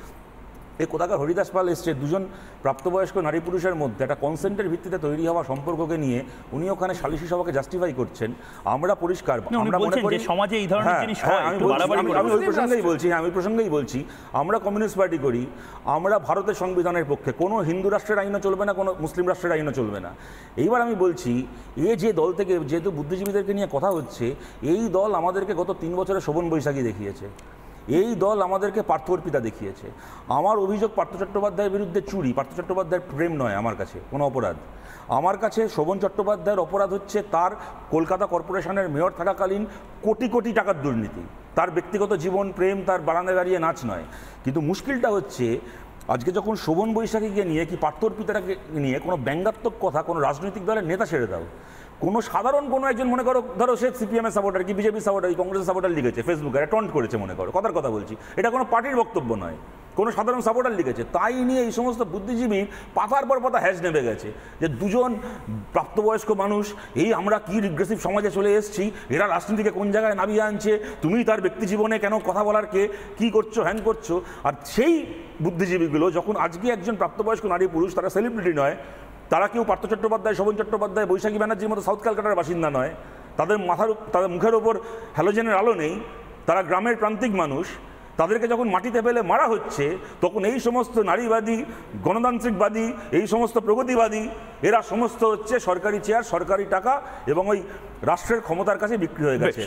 এই কোথাকার হরিদাস পাল এসছে, দুজন প্রাপ্তবয়স্ক নারী পুরুষের মধ্যে একটা কনসেন্টের ভিত্তিতে তৈরি হওয়া সম্পর্ককে নিয়ে উনি ওখানে সালিশি সভাকে জাস্টিফাই করছেন। আমরা পরিষ্কার, আমরা মনে করি সমাজে এই ধরনের জিনিস হয়। আমি ওই প্রসঙ্গেই বলছি, আমরা কমিউনিস্ট পার্টি করি, আমরা ভারতের সংবিধানের পক্ষে, কোনো হিন্দু রাষ্ট্রের আইনও চলবে না, কোনো মুসলিম রাষ্ট্রের আইনও চলবে না। এইবার আমি বলছি, যে দল থেকে যেহেতু বুদ্ধিজীবীদেরকে নিয়ে কথা হচ্ছে, এই দল আমাদেরকে গত 3 বছরে শোভন বৈশাখী দেখিয়েছে, এই দল আমাদেরকে পার্থ অর্পিতা দেখিয়েছে। আমার অভিযোগ পার্থ চট্টোপাধ্যায়ের বিরুদ্ধে চুরি, পার্থ চট্টোপাধ্যায়ের প্রেম নয় আমার কাছে কোনো অপরাধ। আমার কাছে শোভন চট্টোপাধ্যায়ের অপরাধ হচ্ছে তার কলকাতা কর্পোরেশনের মেয়র থাকাকালীন কোটি কোটি টাকার দুর্নীতি, তার ব্যক্তিগত জীবন, প্রেম তার বারান্দায় দাঁড়িয়ে নাচ নয়। কিন্তু মুশকিলটা হচ্ছে আজকে যখন শোভন বৈশাখীকে নিয়ে কি পার্থ অর্পিতাকে নিয়ে কোনো ব্যঙ্গাত্মক কথা কোনো রাজনৈতিক দলের নেতা ছেড়ে দাও, কোনো সাধারণ কোনো একজন মনে করো, ধরো সে সিপিএমের সাপোর্টার কি বিজেপি সাপোর্টার, কংগ্রেসের সাপোর্টার লিখেছে ফেসবুকে, টন্ট করেছে মনে করো, কথার কথা বলছি, এটা কোনো পার্টির বক্তব্য নয়, কোনো সাধারণ সাপোর্টার লিখেছে, তাই নিয়ে এই সমস্ত বুদ্ধিজীবীর পাতার পর পাতা হ্যাশ নেমে গেছে যে দুজন প্রাপ্তবয়স্ক মানুষ, এই আমরা কি রিগ্রেসিভ সমাজে চলে এসেছি, এরা রাজনীতিকে কোন জায়গায় নামিয়ে আনছে, তুমি তার ব্যক্তি জীবনে কেন কথা বলার কে, কী করছো, হ্যান করছো। আর সেই বুদ্ধিজীবীগুলো যখন আজকে একজন প্রাপ্তবয়স্ক নারী পুরুষ, তারা সেলিব্রিটি নয়, তারা কেউ পার্থ চট্টোপাধ্যায়, শোভন চট্টোপাধ্যায়, বৈশাখী ব্যানার্জির মতো সাউথ ক্যালকাটার বাসিন্দা নয়, তাদের মুখের ওপর হ্যালোজেনের আলো নেই, তারা গ্রামের প্রান্তিক মানুষ, তাদেরকে যখন মাটিতে ফেলে মারা হচ্ছে, তখন এই সমস্ত নারীবাদী, গণতান্ত্রিকবাদী, এই সমস্ত প্রগতিবাদী, এরা সমস্ত হচ্ছে সরকারি চেয়ার, সরকারি টাকা এবং ওই রাষ্ট্রের ক্ষমতার কাছে বিক্রি হয়ে গেছে।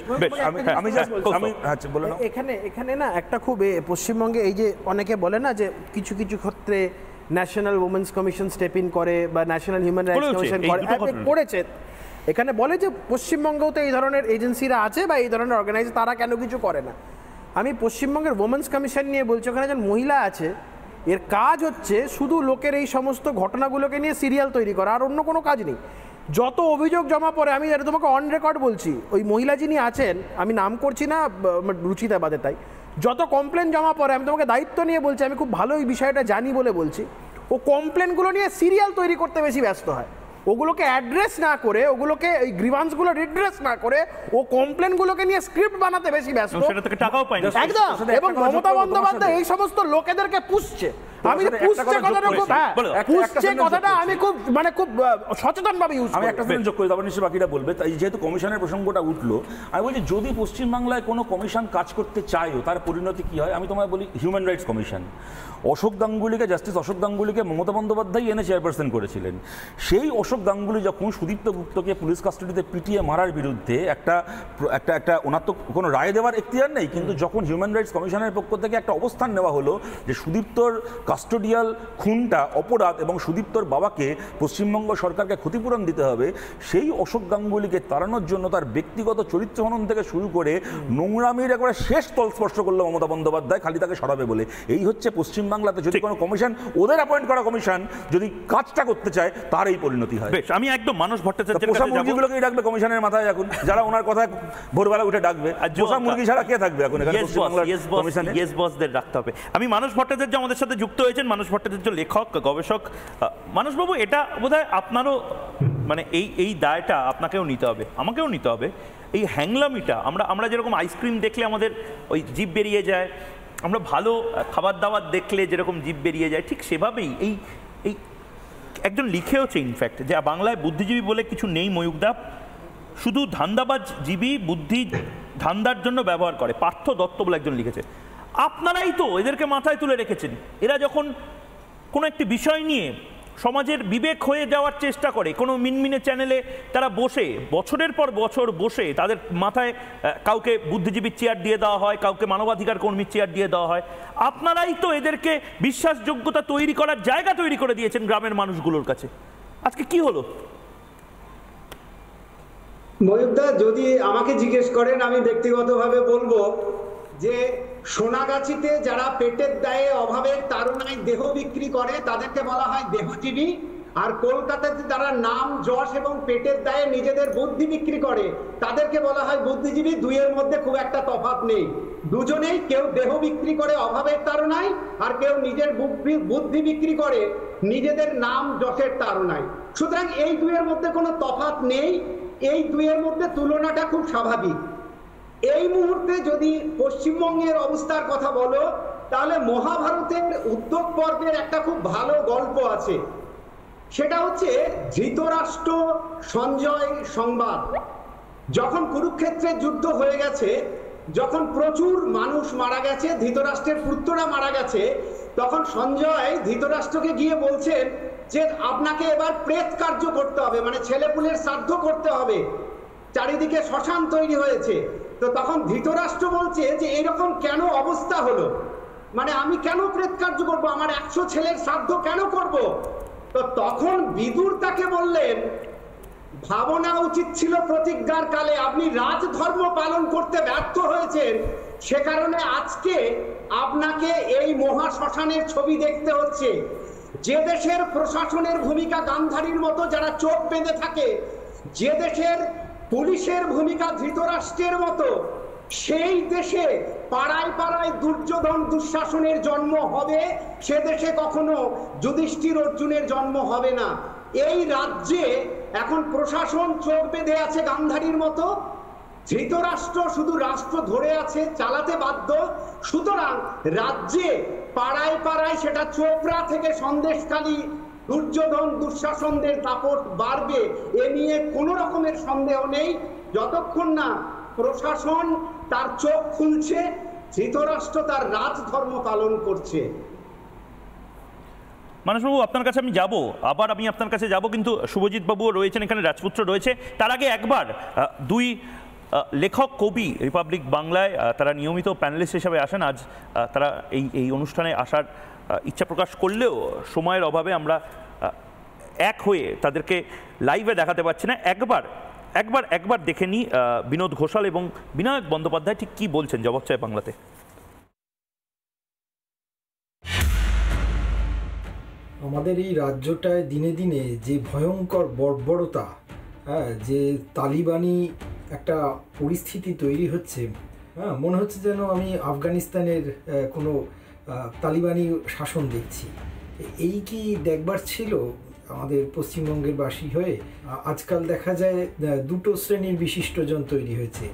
এখানে না একটা খুব পশ্চিমবঙ্গে এই যে অনেকে বলে না যে কিছু কিছু ক্ষেত্রে national women's commission step in করে বা ন্যাশনাল হিউম্যান রাইটস কমিশন করেছে, এখানে বলে যে পশ্চিমবঙ্গেও তো এই ধরনের এজেন্সিরা আছে বা এই ধরনের অর্গানাইজ, তারা কেন কিছু করে না। আমি পশ্চিমবঙ্গের ওমেন্স কমিশন নিয়ে বলছি, ওখানে একজন মহিলা আছে, এর কাজ হচ্ছে শুধু লোকের এই সমস্ত ঘটনাগুলোকে নিয়ে সিরিয়াল তৈরি করা, আর অন্য কোনো কাজ নেই। যত অভিযোগ জমা পড়ে, আমি এটা তোমাকে অন রেকর্ড বলছি, ওই মহিলা যিনি আছেন, আমি নাম করছি না রুচিতা বাদে, তাই যত কমপ্লেন জমা পড়ে, আমি তোমাকে দায়িত্ব নিয়ে বলছি, আমি খুব ভালো এই বিষয়টা জানি বলে বলছি, ও কমপ্লেনগুলো নিয়ে সিরিয়াল তৈরি করতে বেশি ব্যস্ত হয়, ওগুলোকে অ্যাড্রেস না করে, ওগুলোকে এই গ্রিভান্সগুলো রিড্রেস না করে, ও কমপ্লেনগুলোকে নিয়ে স্ক্রিপ্ট বানাতে বেশি ব্যস্ত, টাকাও পায় না একদম। এবং মমতা বন্দ্যোপাধ্যায় এই সমস্ত লোকেদেরকে পুষছে। আমি কথাটা আমি খুব খুব সচেতন ভাবে ইউজ করি। আমি একটা যোগ করি, তারপর নিশ্চয়ই বাকিটা বলবে। তাই যেহেতু কমিশনের প্রসঙ্গটা উঠলো, আমি বলছি যদি পশ্চিমবাংলায় কোনো কমিশন কাজ করতে চায়ও, তার পরিণতি কি হয় আমি তোমায় বলি। হিউম্যান রাইটস কমিশন, অশোক গাঙ্গুলিকে, জাস্টিস অশোক গাঙ্গুলিকে মমতা বন্দ্যোপাধ্যায় এনে চেয়ারপারসন করেছিলেন। সেই অশোক গাঙ্গুলি যখন সুদীপ্ত গুপ্তকে পুলিশ কাস্টাডিতে পিটিয়ে মারার বিরুদ্ধে একটা ওনার তো কোনো রায় দেওয়ার এখতিয়ার নেই, কিন্তু যখন হিউম্যান রাইটস কমিশনের পক্ষ থেকে একটা অবস্থান নেওয়া হলো যে সুদীপ্তর কাস্টোডিয়াল খুনটা অপরাধ এবং সুদীপ্তর বাবাকে পশ্চিমবঙ্গ সরকারকে ক্ষতিপূরণ দিতে হবে, সেই অশোক গাঙ্গুলিকে তাড়ানোর জন্য তার ব্যক্তিগত চরিত্র হনন থেকে শুরু করে নোংরামির একবারে শেষ তল স্পর্শ করলো মমতা বন্দ্যোপাধ্যায় খালি তাকে সরাবে বলে। এই হচ্ছে পশ্চিমবাংলাতে যদি কোনো কমিশন, ওদের অ্যাপয়েন্ট করা কমিশন যদি কাজটা করতে চায়, তার এই পরিণতি হয়। বেশ, আমি একদম মানস ভট্টাচার্যের পোষা মুরগিগুলোকেই ডাকবে কমিশনের মাথায় এখন, যারা ওনার কথায় ভোরবেলা উঠে ডাকবে। পোষা মুরগি ছাড়া কে থাকবে এখন এখানে পশ্চিমবাংলার কমিশনে? ইয়েস বসদের রাখতে হবে। আমি মানস ভট্টাচার্য আমাদের সাথে যুক্ত হয়েছেন। মানস ভট্টাচার্য লেখক, গবেষক। মানসবাবু, এটা বোধহয় আপনারও মানে এই দায়টা আপনাকেও নিতে হবে, আমাকেও নিতে হবে। এই হ্যাংলামিটা, আমরা যেরকম আইসক্রিম দেখলে আমাদের ওই জিভ বেরিয়ে যায়, আমরা ভালো খাবার দাবার দেখলে যেরকম জিভ বেরিয়ে যায়, ঠিক সেভাবেই এই একজন লিখেওছে ইনফ্যাক্ট যে বাংলায় বুদ্ধিজীবী বলে কিছু নেই ময়ূকদা, শুধু ধান্দাবাজ জীবী বুদ্ধি ধান্দার জন্য ব্যবহার করে। পার্থ দত্ত বলে একজন লিখেছে। আপনারাই তো এদেরকে মাথায় তুলে রেখেছেন। এরা যখন কোনো একটি বিষয় নিয়ে সমাজের বিবেক হয়ে যাওয়ার চেষ্টা করে, কোনো মিনমিনে চ্যানেলে তারা বসে বছরের পর বছর বসে তাদের মাথায় কাউকে বুদ্ধিজীবীর চেয়ার দিয়ে দেওয়া হয়, কাউকে মানবাধিকার কর্মীর চেয়ার দিয়ে দেওয়া হয়। আপনারাই তো এদেরকে বিশ্বাসযোগ্যতা তৈরি করার জায়গা তৈরি করে দিয়েছেন গ্রামের মানুষগুলোর কাছে। আজকে কি হলো? ময়ূরদা, যদি আমাকে জিজ্ঞেস করেন, আমি ব্যক্তিগতভাবে বলবো যে সোনাগাছিতে যারা পেটের দায়ে অভাবের তাড়নায় দেহ বিক্রি করে তাদেরকে বলা হয় দেহজীবী, আর কলকাতাতে যারা নাম যশ এবং পেটের দায়ে নিজেদের বুদ্ধি বিক্রি করে তাদেরকে বলা হয় বুদ্ধিজীবী। দুইয়ের মধ্যে খুব একটা তফাৎ নেই, দুজনেই কেউ দেহ বিক্রি করে অভাবের তাড়নায়, আর কেউ নিজের বুদ্ধি বিক্রি করে নিজেদের নাম যশের তাড়নায়। সুতরাং এই দুইয়ের মধ্যে কোনো তফাৎ নেই, এই দুইয়ের মধ্যে তুলনাটা খুব স্বাভাবিক। এই মুহূর্তে যদি পশ্চিমবঙ্গের অবস্থার কথা বলো, তাহলে মহাভারতের উদ্যোগ পর্বের একটা খুব ভালো গল্প আছে। সেটা হচ্ছে ধৃতরাষ্ট্র সঞ্জয় সংবাদ। যখন কুরুক্ষেত্রের যুদ্ধ হয়ে গেছে, যখন প্রচুর মানুষ মারা গেছে, ধৃতরাষ্ট্রের পুত্ররা মারা গেছে, তখন সঞ্জয় ধৃতরাষ্ট্রকে গিয়ে বলছেন যে আপনাকে এবার প্রেত কার্য করতে হবে, মানে ছেলেপুলের শ্রাদ্ধ করতে হবে, চারিদিকে শ্মশান তৈরি হয়েছে। তো তখন ধৃতরাষ্ট্র বলছে যে এরকম কেন অবস্থা হলো, মানে আমি কেন প্রেত কার্য করবো, আমার 100 ছেলের শ্রাদ্ধ কেন করব? তো তখন বিদুর তাকে বললেন, ভাবনা উচিত ছিল প্রতিজ্ঞার কালে, আপনি রাজধর্ম পালন করতে ব্যর্থ হয়েছেন, সে কারণে আজকে আপনাকে এই মহা শ্মশানের ছবি দেখতে হচ্ছে। যে দেশের প্রশাসনের ভূমিকা গান্ধারীর মতো যারা চোখ বেঁধে থাকে, যে দেশের পুলিশের ভূমিকা ধৃতরাষ্ট্রের মতো, সেই দেশে পাড়ায় পাড়ায় দুর্যোধন দুঃশাসনের জন্ম হবে, সে দেশে কখনো যুধিষ্ঠির অর্জুনের জন্ম হবে না। এই রাজ্যে এখন প্রশাসন চোখ বেঁধে আছে গান্ধারীর মতো, ধৃতরাষ্ট্র শুধু রাষ্ট্র ধরে আছে, চালাতে বাধ্য। সুতরাং রাজ্যে পাড়ায় পাড়ায়, সেটা চোপড়া থেকে সন্দেশখালী, দুর্যোধন দুঃশাসনদের দাপট বাড়বে, এ নিয়ে কোনো রকমের সন্দেহ নেই, যতক্ষণ না প্রশাসন তার চোখ খুলছে, ধৃতরাষ্ট্র তার রাজধর্ম পালন করছে। মানসবাবু, আপনার কাছে আমি যাব, আবার আমি আপনার কাছে যাব, কিন্তু শুভজিৎ বাবুও রয়েছেন এখানে, রাজপুত্র রয়েছে। তার আগে একবার দুই লেখক কবি রিপাবলিক বাংলায় তারা নিয়মিত প্যানেলিস্ট হিসেবে আসেন, আজ তারা এই অনুষ্ঠানে আসার ইচ্ছা প্রকাশ করলেও সময়ের অভাবে আমরা এক হয়ে তাদেরকে লাইভে দেখাতে পারছি না। একবার দেখে নিই বিনোদ ঘোষাল এবং বিনায়ক বন্দ্যোপাধ্যায় ঠিক কী বলছেন জবাব চায় বাংলাতে। আমাদের এই রাজ্যটায় দিনে দিনে যে ভয়ঙ্কর বর্বরতা, যে তালিবানি একটা পরিস্থিতি তৈরি হচ্ছে, মনে হচ্ছে যেন আমি আফগানিস্তানের কোনো তালিবানি শাসন দেখছি। এই কি দেখবার ছিল আমাদের পশ্চিমবঙ্গের বাসী হয়ে? আজকাল দেখা যায় দুটো শ্রেণীর বিশিষ্টজন তৈরি হয়েছে।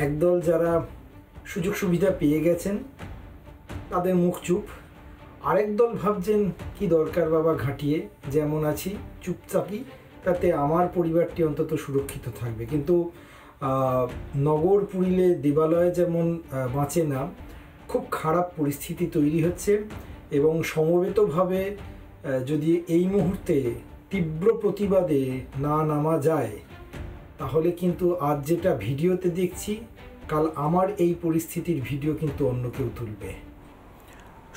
একদল যারা সুযোগ সুবিধা পেয়ে গেছেন, তাদের মুখ চুপ। আরেক দল ভাবছেন কি দরকার বাবা, ঘাঁটিয়ে যেমন আছি চুপচাপই, তাতে আমার পরিবারটি অন্তত সুরক্ষিত থাকবে। কিন্তু নগর পুরিলে দেবালয় যেমন বাঁচে না, খুব খারাপ পরিস্থিতি তৈরি হচ্ছে। এবং সমবেতভাবে যদি এই মুহূর্তে তীব্র প্রতিবাদে না নামা যায়, তাহলে কিন্তু আজ যেটা ভিডিওতে দেখছি, কাল আমার এই পরিস্থিতির ভিডিও কিন্তু অন্য কেউ তুলবে।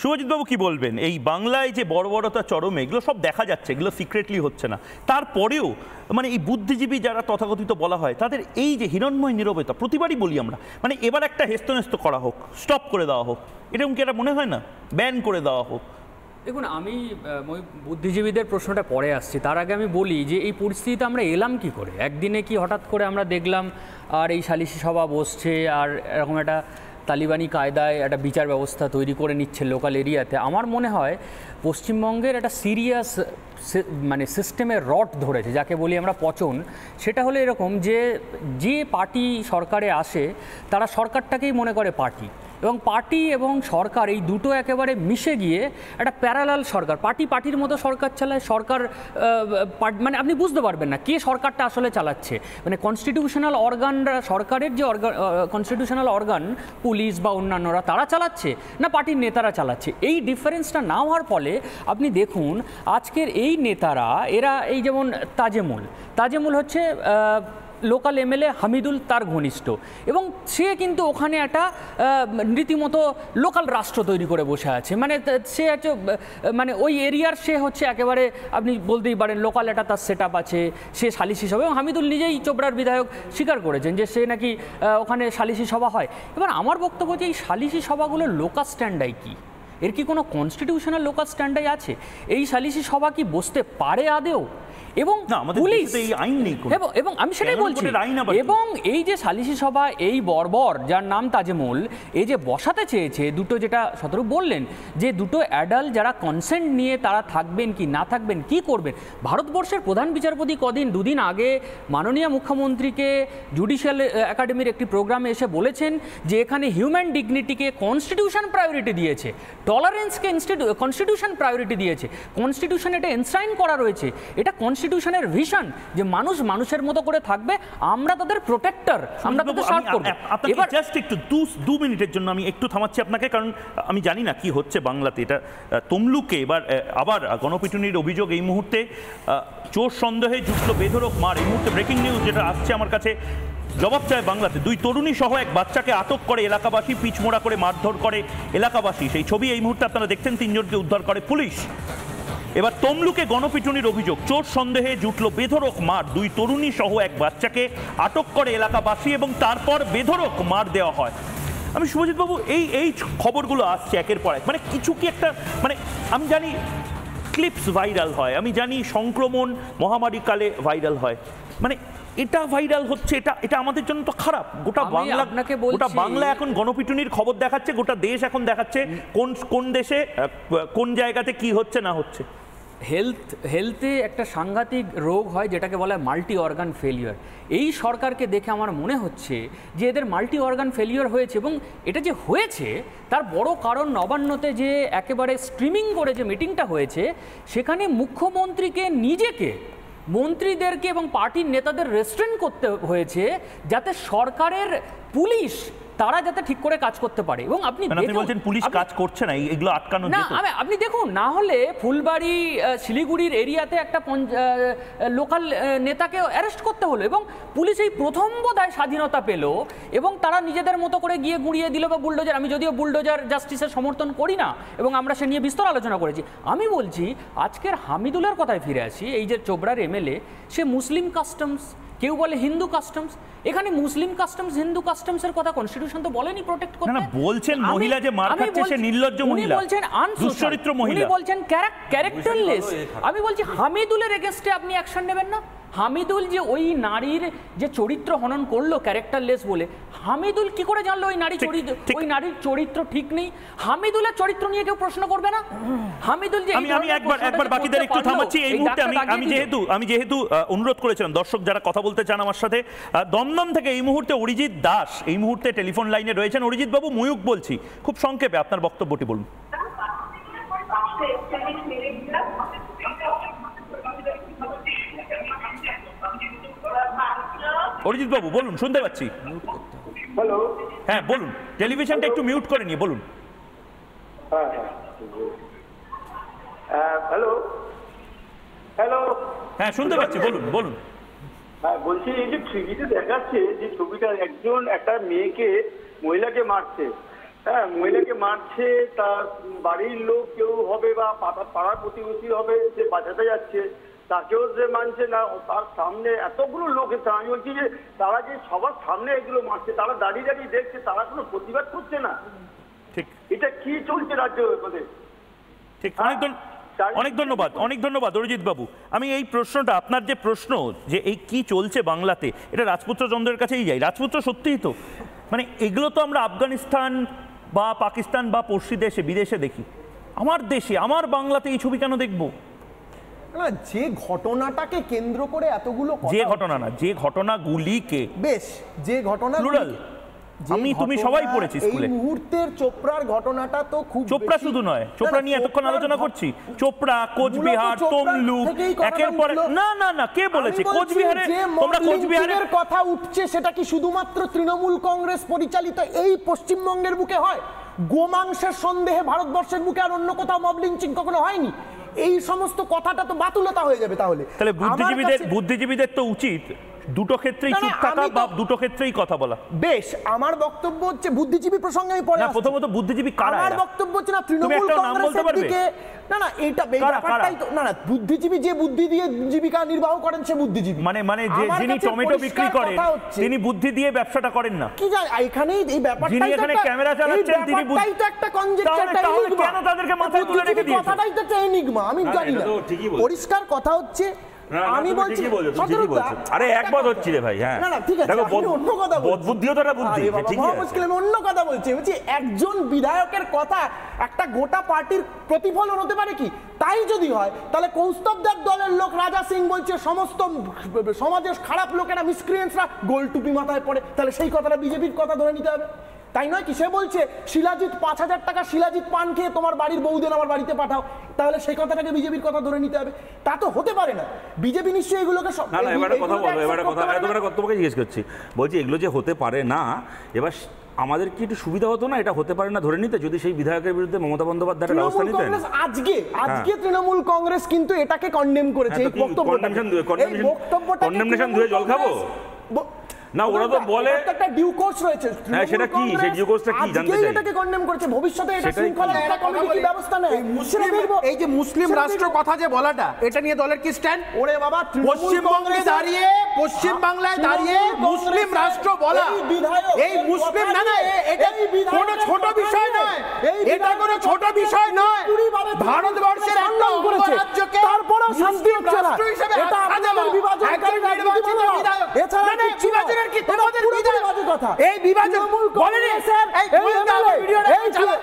শুভজিৎ বাবু কি বলবেন, এই বাংলায় যে বর্বরতা চরমে, এগুলো সব দেখা যাচ্ছে, এগুলো সিক্রেটলি হচ্ছে না, তারপরেও মানে এই বুদ্ধিজীবী যারা তথাকথিত বলা হয় তাদের এই যে হিরণ্ময় নীরবতা, প্রতিবারই বলি আমরা, মানে এবার একটা হেস্তনেস্ত করা হোক, স্টপ করে দেওয়া হোক, এরকম কি এটা মনে হয় না, ব্যান করে দেওয়া হোক? দেখুন, আমি বুদ্ধিজীবীদের প্রশ্নটা পরে আসছি, তার আগে আমি বলি যে এই পরিস্থিতিতে আমরা এলাম কি করে। একদিনে কি হঠাৎ করে আমরা দেখলাম আর এই সালিশি সভা বসছে আর এরকম একটা তালিবানি কায়দায় একটা বিচার ব্যবস্থা তৈরি করে নিচ্ছে লোকাল এরিয়াতে। আমার মনে হয় পশ্চিমবঙ্গের একটা সিরিয়াস মানে সিস্টেমের রট ধরেছে, যাকে বলি আমরা পচন। সেটা হলো এরকম যে পার্টি সরকারে আসে তারা সরকারটাকেই মনে করে পার্টি, এবং পার্টি এবং সরকার এই দুটো একেবারে মিশে গিয়ে একটা প্যারালাল সরকার, পার্টির মতো সরকার চালায়। সরকার মানে আপনি বুঝতে পারবেন না কে সরকারটা আসলে চালাচ্ছে। মানে কনস্টিটিউশনাল অর্গানরা, সরকারের যে কনস্টিটিউশনাল অর্গান পুলিশ বা অন্যান্যরা, তারা চালাচ্ছে না পার্টির নেতারা চালাচ্ছে। এই ডিফারেন্সটা না হওয়ার ফলে আপনি দেখুন আজকের এই নেতারা, এরা এই যেমন তাজেমুল হচ্ছে লোকাল এমএলএ হামিদুল তার ঘনিষ্ঠ, এবং সে কিন্তু ওখানে একটা রীতিমতো লোকাল রাষ্ট্র তৈরি করে বসে আছে। মানে সে হচ্ছে মানে ওই এরিয়ার সে হচ্ছে একেবারে আপনি বলতেই পারেন লোকাল একটা তার সেট আপ আছে, সে সালিশি সভা, এবং হামিদুল নিজেই চোপড়ার বিধায়ক স্বীকার করেছেন যে সে নাকি ওখানে সালিশি সভা হয়। এবার আমার বক্তব্য যে এই সালিশি সভাগুলো লোকাল স্ট্যান্ডাই কি, এর কি কোনো কনস্টিটিউশনাল লোকাল স্ট্যান্ডাই আছে? এই সালিশি সভা কি বসতে পারে আদেও? এবং পুলিশ, এবং আমি সেটাই বলছি, এবং এই যে সালিশি সভা এই বর্বর যার নাম তাজেমুল, এই যে বসাতে চেয়েছে দুটো, যেটা শতরূপ বললেন যে দুটো অ্যাডাল্ট যারা কনসেন্ট নিয়ে তারা থাকবেন কি না থাকবেন, কি করবেন। ভারতবর্ষের প্রধান বিচারপতি দুদিন আগে মাননীয় মুখ্যমন্ত্রীকে জুডিশিয়াল একাডেমির একটি প্রোগ্রামে এসে বলেছেন যে এখানে হিউম্যান ডিগনিটিকে কনস্টিটিউশন প্রায়োরিটি দিয়েছে, টলারেন্সকে কনস্টিটিউশন প্রায়োরিটি দিয়েছে, কনস্টিটিউশন এটা এনশ্রাইন করা রয়েছে, এটা কনস্টিটিউশনের ভিশন যে মানুষ মানুষের মতো করে থাকবে, আমরা তাদের প্রোটেক্টর, আমরা তাদের সার্ভ করব। এবার জাস্ট একটু 2 মিনিটের জন্য আমি একটু থামাচ্ছি আপনাকে, কারণ আমি জানি না কি হচ্ছে বাংলাতে। এটা তমলুকে এবার আবার গণপিটুনির অভিযোগ, এই মুহূর্তে চোর সন্দেহে যুক্ত বেধড়ক মার, এই মুহূর্তে ব্রেকিং নিউজ যেটা আসছে আমার কাছে, জবাব চায় বাংলাতে। 2 তরুণী সহ এক বাচ্চাকে আটক করে এলাকাবাসী, পিচমোড়া করে মারধর করে এলাকাবাসী, সেই ছবি এই মুহূর্তে আপনারা দেখছেন। 3 জনকে উদ্ধার করে পুলিশ। এবার তমলুকে গণপিটুনির অভিযোগ, চোর সন্দেহে জুটল বেধড়ক মার, 2 তরুণী সহ এক বাচ্চাকে আটক করে এলাকাবাসী এবং তারপর বেধড়ক মার দেওয়া হয়। আমি শুভজিৎ বাবু, এই খবরগুলো আসছে একের পর এক, মানে কিছু কি একটা, মানে আমি জানি ক্লিপস ভাইরাল হয়, আমি জানি সংক্রমণ মহামারী কালে ভাইরাল হয়, মানে এটা ভাইরাল হচ্ছে, এটা আমাদের জন্য তো খারাপ। গোটা বাংলা এখন গণপিটুনির খবর দেখাচ্ছে, গোটা দেশ এখন দেখাচ্ছে কোন দেশে কোন জায়গাতে কি হচ্ছে না হচ্ছে। হেলথে একটা সাংঘাতিক রোগ হয় যেটাকে বলা হয় মাল্টি অর্গান ফেলিওর। এই সরকারকে দেখে আমার মনে হচ্ছে যে এদের মাল্টি অর্গান ফেলিওর হয়েছে, এবং এটা যে হয়েছে তার বড় কারণ নবান্নতে যে একেবারে স্ট্রিমিং করে যে মিটিংটা হয়েছে, সেখানে মুখ্যমন্ত্রীকে নিজেকে, মন্ত্রীদেরকে এবং পার্টির নেতাদের রেস্ট্রেন করতে হয়েছে যাতে সরকারের পুলিশ তারা যাতে ঠিক করে কাজ করতে পারে। এবং আপনি বলছেন পুলিশ কাজ করছে না, এগুলো আটকানো না, আপনি দেখুন, না হলে ফুলবাড়ি শিলিগুড়ির এরিয়াতে একটা লোকাল নেতাকে অ্যারেস্ট করতে হলো, এবং পুলিশ এই প্রথম বোধহয় স্বাধীনতা পেল এবং তারা নিজেদের মতো করে গিয়ে গুঁড়িয়ে দিল বা বুলডোজার। আমি যদিও বুলডোজার জাস্টিসের সমর্থন করি না এবং আমরা সে নিয়ে বিস্তর আলোচনা করেছি। আমি বলছি আজকের হামিদুলের কথায় ফিরে আসি, এই যে চোপড়ার এমএলএ, সে মুসলিম কাস্টমস, কেউ বলে হিন্দু কাস্টমস, এখানে মুসলিম কাস্টমস হিন্দু কাস্টমসের কথা কনস্টিটিউশন তো বলেনি প্রোটেক্ট করতে। না, বলছেন মহিলা যে মার খাচ্ছে সে নির্লজ্জ মহিলা, উনি বলছেন দুশ্চরিত্র মহিলা, উনি বলছেন ক্যারেক্টারলেস। আমি বলছি হামিদুলের এগেইনস্টে আপনি অ্যাকশন নেবেন না? হামিদুল যে ওই নারীর যে চরিত্র হনন করলো ক্যারেক্টারলেস বলে, হামিদুল কি করে জানলো ওই নারীর চরিত্র ঠিক নেই? হামিদুলের চরিত্র নিয়ে কেউ প্রশ্ন করবে না? হামিদুল যে আমি একবার বাকিদের একটু থামাচ্ছি এই মুহূর্তে। আমি যেহেতু অনুরোধ করেছিলাম দর্শক যারা কথা বলতে চান আমার সাথে, দমদম থেকে এই মুহূর্তে অরিজিৎ দাস এই মুহূর্তে টেলিফোন লাইনে রয়েছেন। অরিজিৎ বাবু, ময়ূক বলছি, খুব সংক্ষেপে আপনার বক্তব্যটি বলুন। অরিজিৎ বাবু বলুন, শুনতে পাচ্ছি। হ্যালো, হ্যাঁ বলুন, টেলিভিশনটা একটু মিউট করে নিয়ে বলুন। হ্যালো হ্যালো, হ্যাঁ শুনতে পাচ্ছি, বলুন। হ্যাঁ বলছি, এই যে টিভিতে দেখাচ্ছে যে ছবিটা, একজন একটা মেয়েকে, মহিলাকে মারছে, হ্যাঁ, মহিলাকে মারছে, তার বাড়ির লোক কেউ হবে বা পাড়ার প্রতিবেশী হবে, সে বাঁচাতে যাচ্ছে, তাকেও যে মানছে না, তার সামনে এতগুলো লোক এসে, আমি বলছি যে তারা যে সবার সামনে এগুলো মারছে, তারা দাঁড়িয়ে দাঁড়িয়ে দেখছে, তারা কোনো প্রতিবাদ করছে না। ঠিক, এটা কি চলছে রাজ্য মধ্যে? ঠিক। অনেক ধন্যবাদ অরিজিৎ বাবু। আমি এই প্রশ্নটা, আপনার যে প্রশ্ন যে এই কি চলছে বাংলাতে, এটা রাজপুত্র চন্দ্রের কাছেই যাই। রাজপুত্র, সত্যিই তো মানে এগুলো তো আমরা আফগানিস্তান বা পাকিস্তান বা পড়শি দেশে বিদেশে দেখি, আমার দেশে আমার বাংলাতে এই ছবি কেন দেখবো? না, যে ঘটনাটাকে কেন্দ্র করে এতগুলো যে ঘটনা না, যে ঘটনাগুলিকে, বেশ, যে ঘটনা প্লুরাল, আমি তুমি সবাই পড়েছি স্কুলে। এই মুহূর্তের চোপড়ার ঘটনাটা তো খুব চোপড়া শুধু নয়, চোপড়া নিয়ে এতক্ষণ আলোচনা করছি, চোপড়া, কোচবিহার, তমলুক, একের পর না কে বলেছে কোচবিহারে? তোমরা কোচবিহারের কথা উঠছে, সেটা কি শুধুমাত্র তৃণমূল কংগ্রেস পরিচালিত এই পশ্চিমবঙ্গের বুকে হয়? গোমাংসের সন্দেহে ভারতবর্ষের বুকে আর অন্য কোথাও মব লিঞ্চিং কখনো হয়নি? এই সমস্ত কথাটা তো বাতুলতা হয়ে যাবে। তাহলে বুদ্ধিজীবীদের তো উচিত দুটো ক্ষেত্রেই চুপ থাকা বা দুটো ক্ষেত্রেই কথা বলা। বেশ, আমার বক্তব্য হচ্ছে বুদ্ধিজীবী প্রসঙ্গে আমি পরে আসছি। প্রথমত বুদ্ধিজীবী কারা? আমার বক্তব্য হচ্ছে না তৃণমূল কংগ্রেসের দিকে, না এটা ব্যাপারটাই তো না, বুদ্ধিজীবী যে বুদ্ধি দিয়ে জীবিকা নির্বাহ করেন সে বুদ্ধিজীবী। মানে যিনি টমেটো বিক্রি করেন তিনি বুদ্ধি দিয়ে ব্যবসাটা করেন না। কি যায় এখানেই এই ব্যাপারটাই, যিনি এখানে ক্যামেরা চালাচ্ছেন তিনি বুদ্ধি, তো একটা কনজেকচার, কেন তাদেরকে মাথায় তুলে রেখে দিয়েছেন? কথাটাই তো একটা এনিগমা, আমি জানি না। পরিষ্কার কথা হচ্ছে, আমি বলছি আরে একবার হচ্ছে রে ভাই। হ্যাঁ, না ঠিক আছে, আমি অন্য কথা বলছি, বুদ্ধিও তো একটা বুদ্ধি, ঠিক আছে, আমি অন্য কথা বলছি। একজন বিধায়কের কথা একটা গোটা পার্টির প্রতিফলন হতে পারে কি? তাই যদি হয় তাহলে কৌস্তবদার দলের লোক রাজা সিং বলছে সমস্ত সমাজের খারাপ লোকেরা, মিসক্রিয়েন্টসরা গোল টুপি মাথায় পড়ে, তাহলে সেই কথাটা বিজেপির কথা ধরে নিতে হবে, তাই নয় কি? সে বলছে শিলাজিৎ ৫,০০০ টাকা শিলাজিৎ পান খেয়ে তোমার বাড়ির বউদের আমার বাড়িতে পাঠাও, তাহলে সেই কথাটাকে বিজেপির কথা ধরে নিতে হবে? তা তো হতে পারে না। বিজেপি নিশ্চয়ই এগুলোকে তোমাকে জিজ্ঞেস করছি, বলছি এগুলো যে হতে পারে না, এবার আমাদের কি একটু সুবিধা হতো না এটা হতে পারে না ধরে নিতে, যদি সেই বিধায়কের বিরুদ্ধে মমতা বন্দ্যোপাধ্যায় ব্যবস্থা নিতেন? আজকে তৃণমূল কংগ্রেস কিন্তু এটাকে কন্ডেম করেছে। এই বক্তব্যটা কন্ডেমনেশন ধুয়ে জল খাবো না, ওরা তো বলে একটা ডিউ কোর্স রয়েছে। হ্যাঁ, সেটা কি? সেই ডিউ কোর্সটা কি জানতে চাই। এটাকে কন্ডেম করেছে, ভবিষ্যতে এটা শৃঙ্খলা কমিটি কি ব্যবস্থা নেয়? এই যে মুসলিম রাষ্ট্র কথা যে বলাটা, এটা নিয়ে দলের কি স্ট্যান্ড? ওরে বাবা, পশ্চিমবঙ্গে দাঁড়িয়ে, পশ্চিম বাংলায় দাঁড়িয়ে মুসলিম রাষ্ট্র বলা, এই মুসলিম না, এটা কোনো ছোট বিষয় নয়, এটা কোনো ছোট বিষয় নয়। ভারতবর্ষের একটা অঙ্গরাজ্যকে তারপরেও শান্তি হচ্ছে না, এটা আমাদের বিভাজনকারী রাজনীতি বলা। এছাড়া কি তোমাদের বিভাজন কথা? এই বিভাজন বলেনি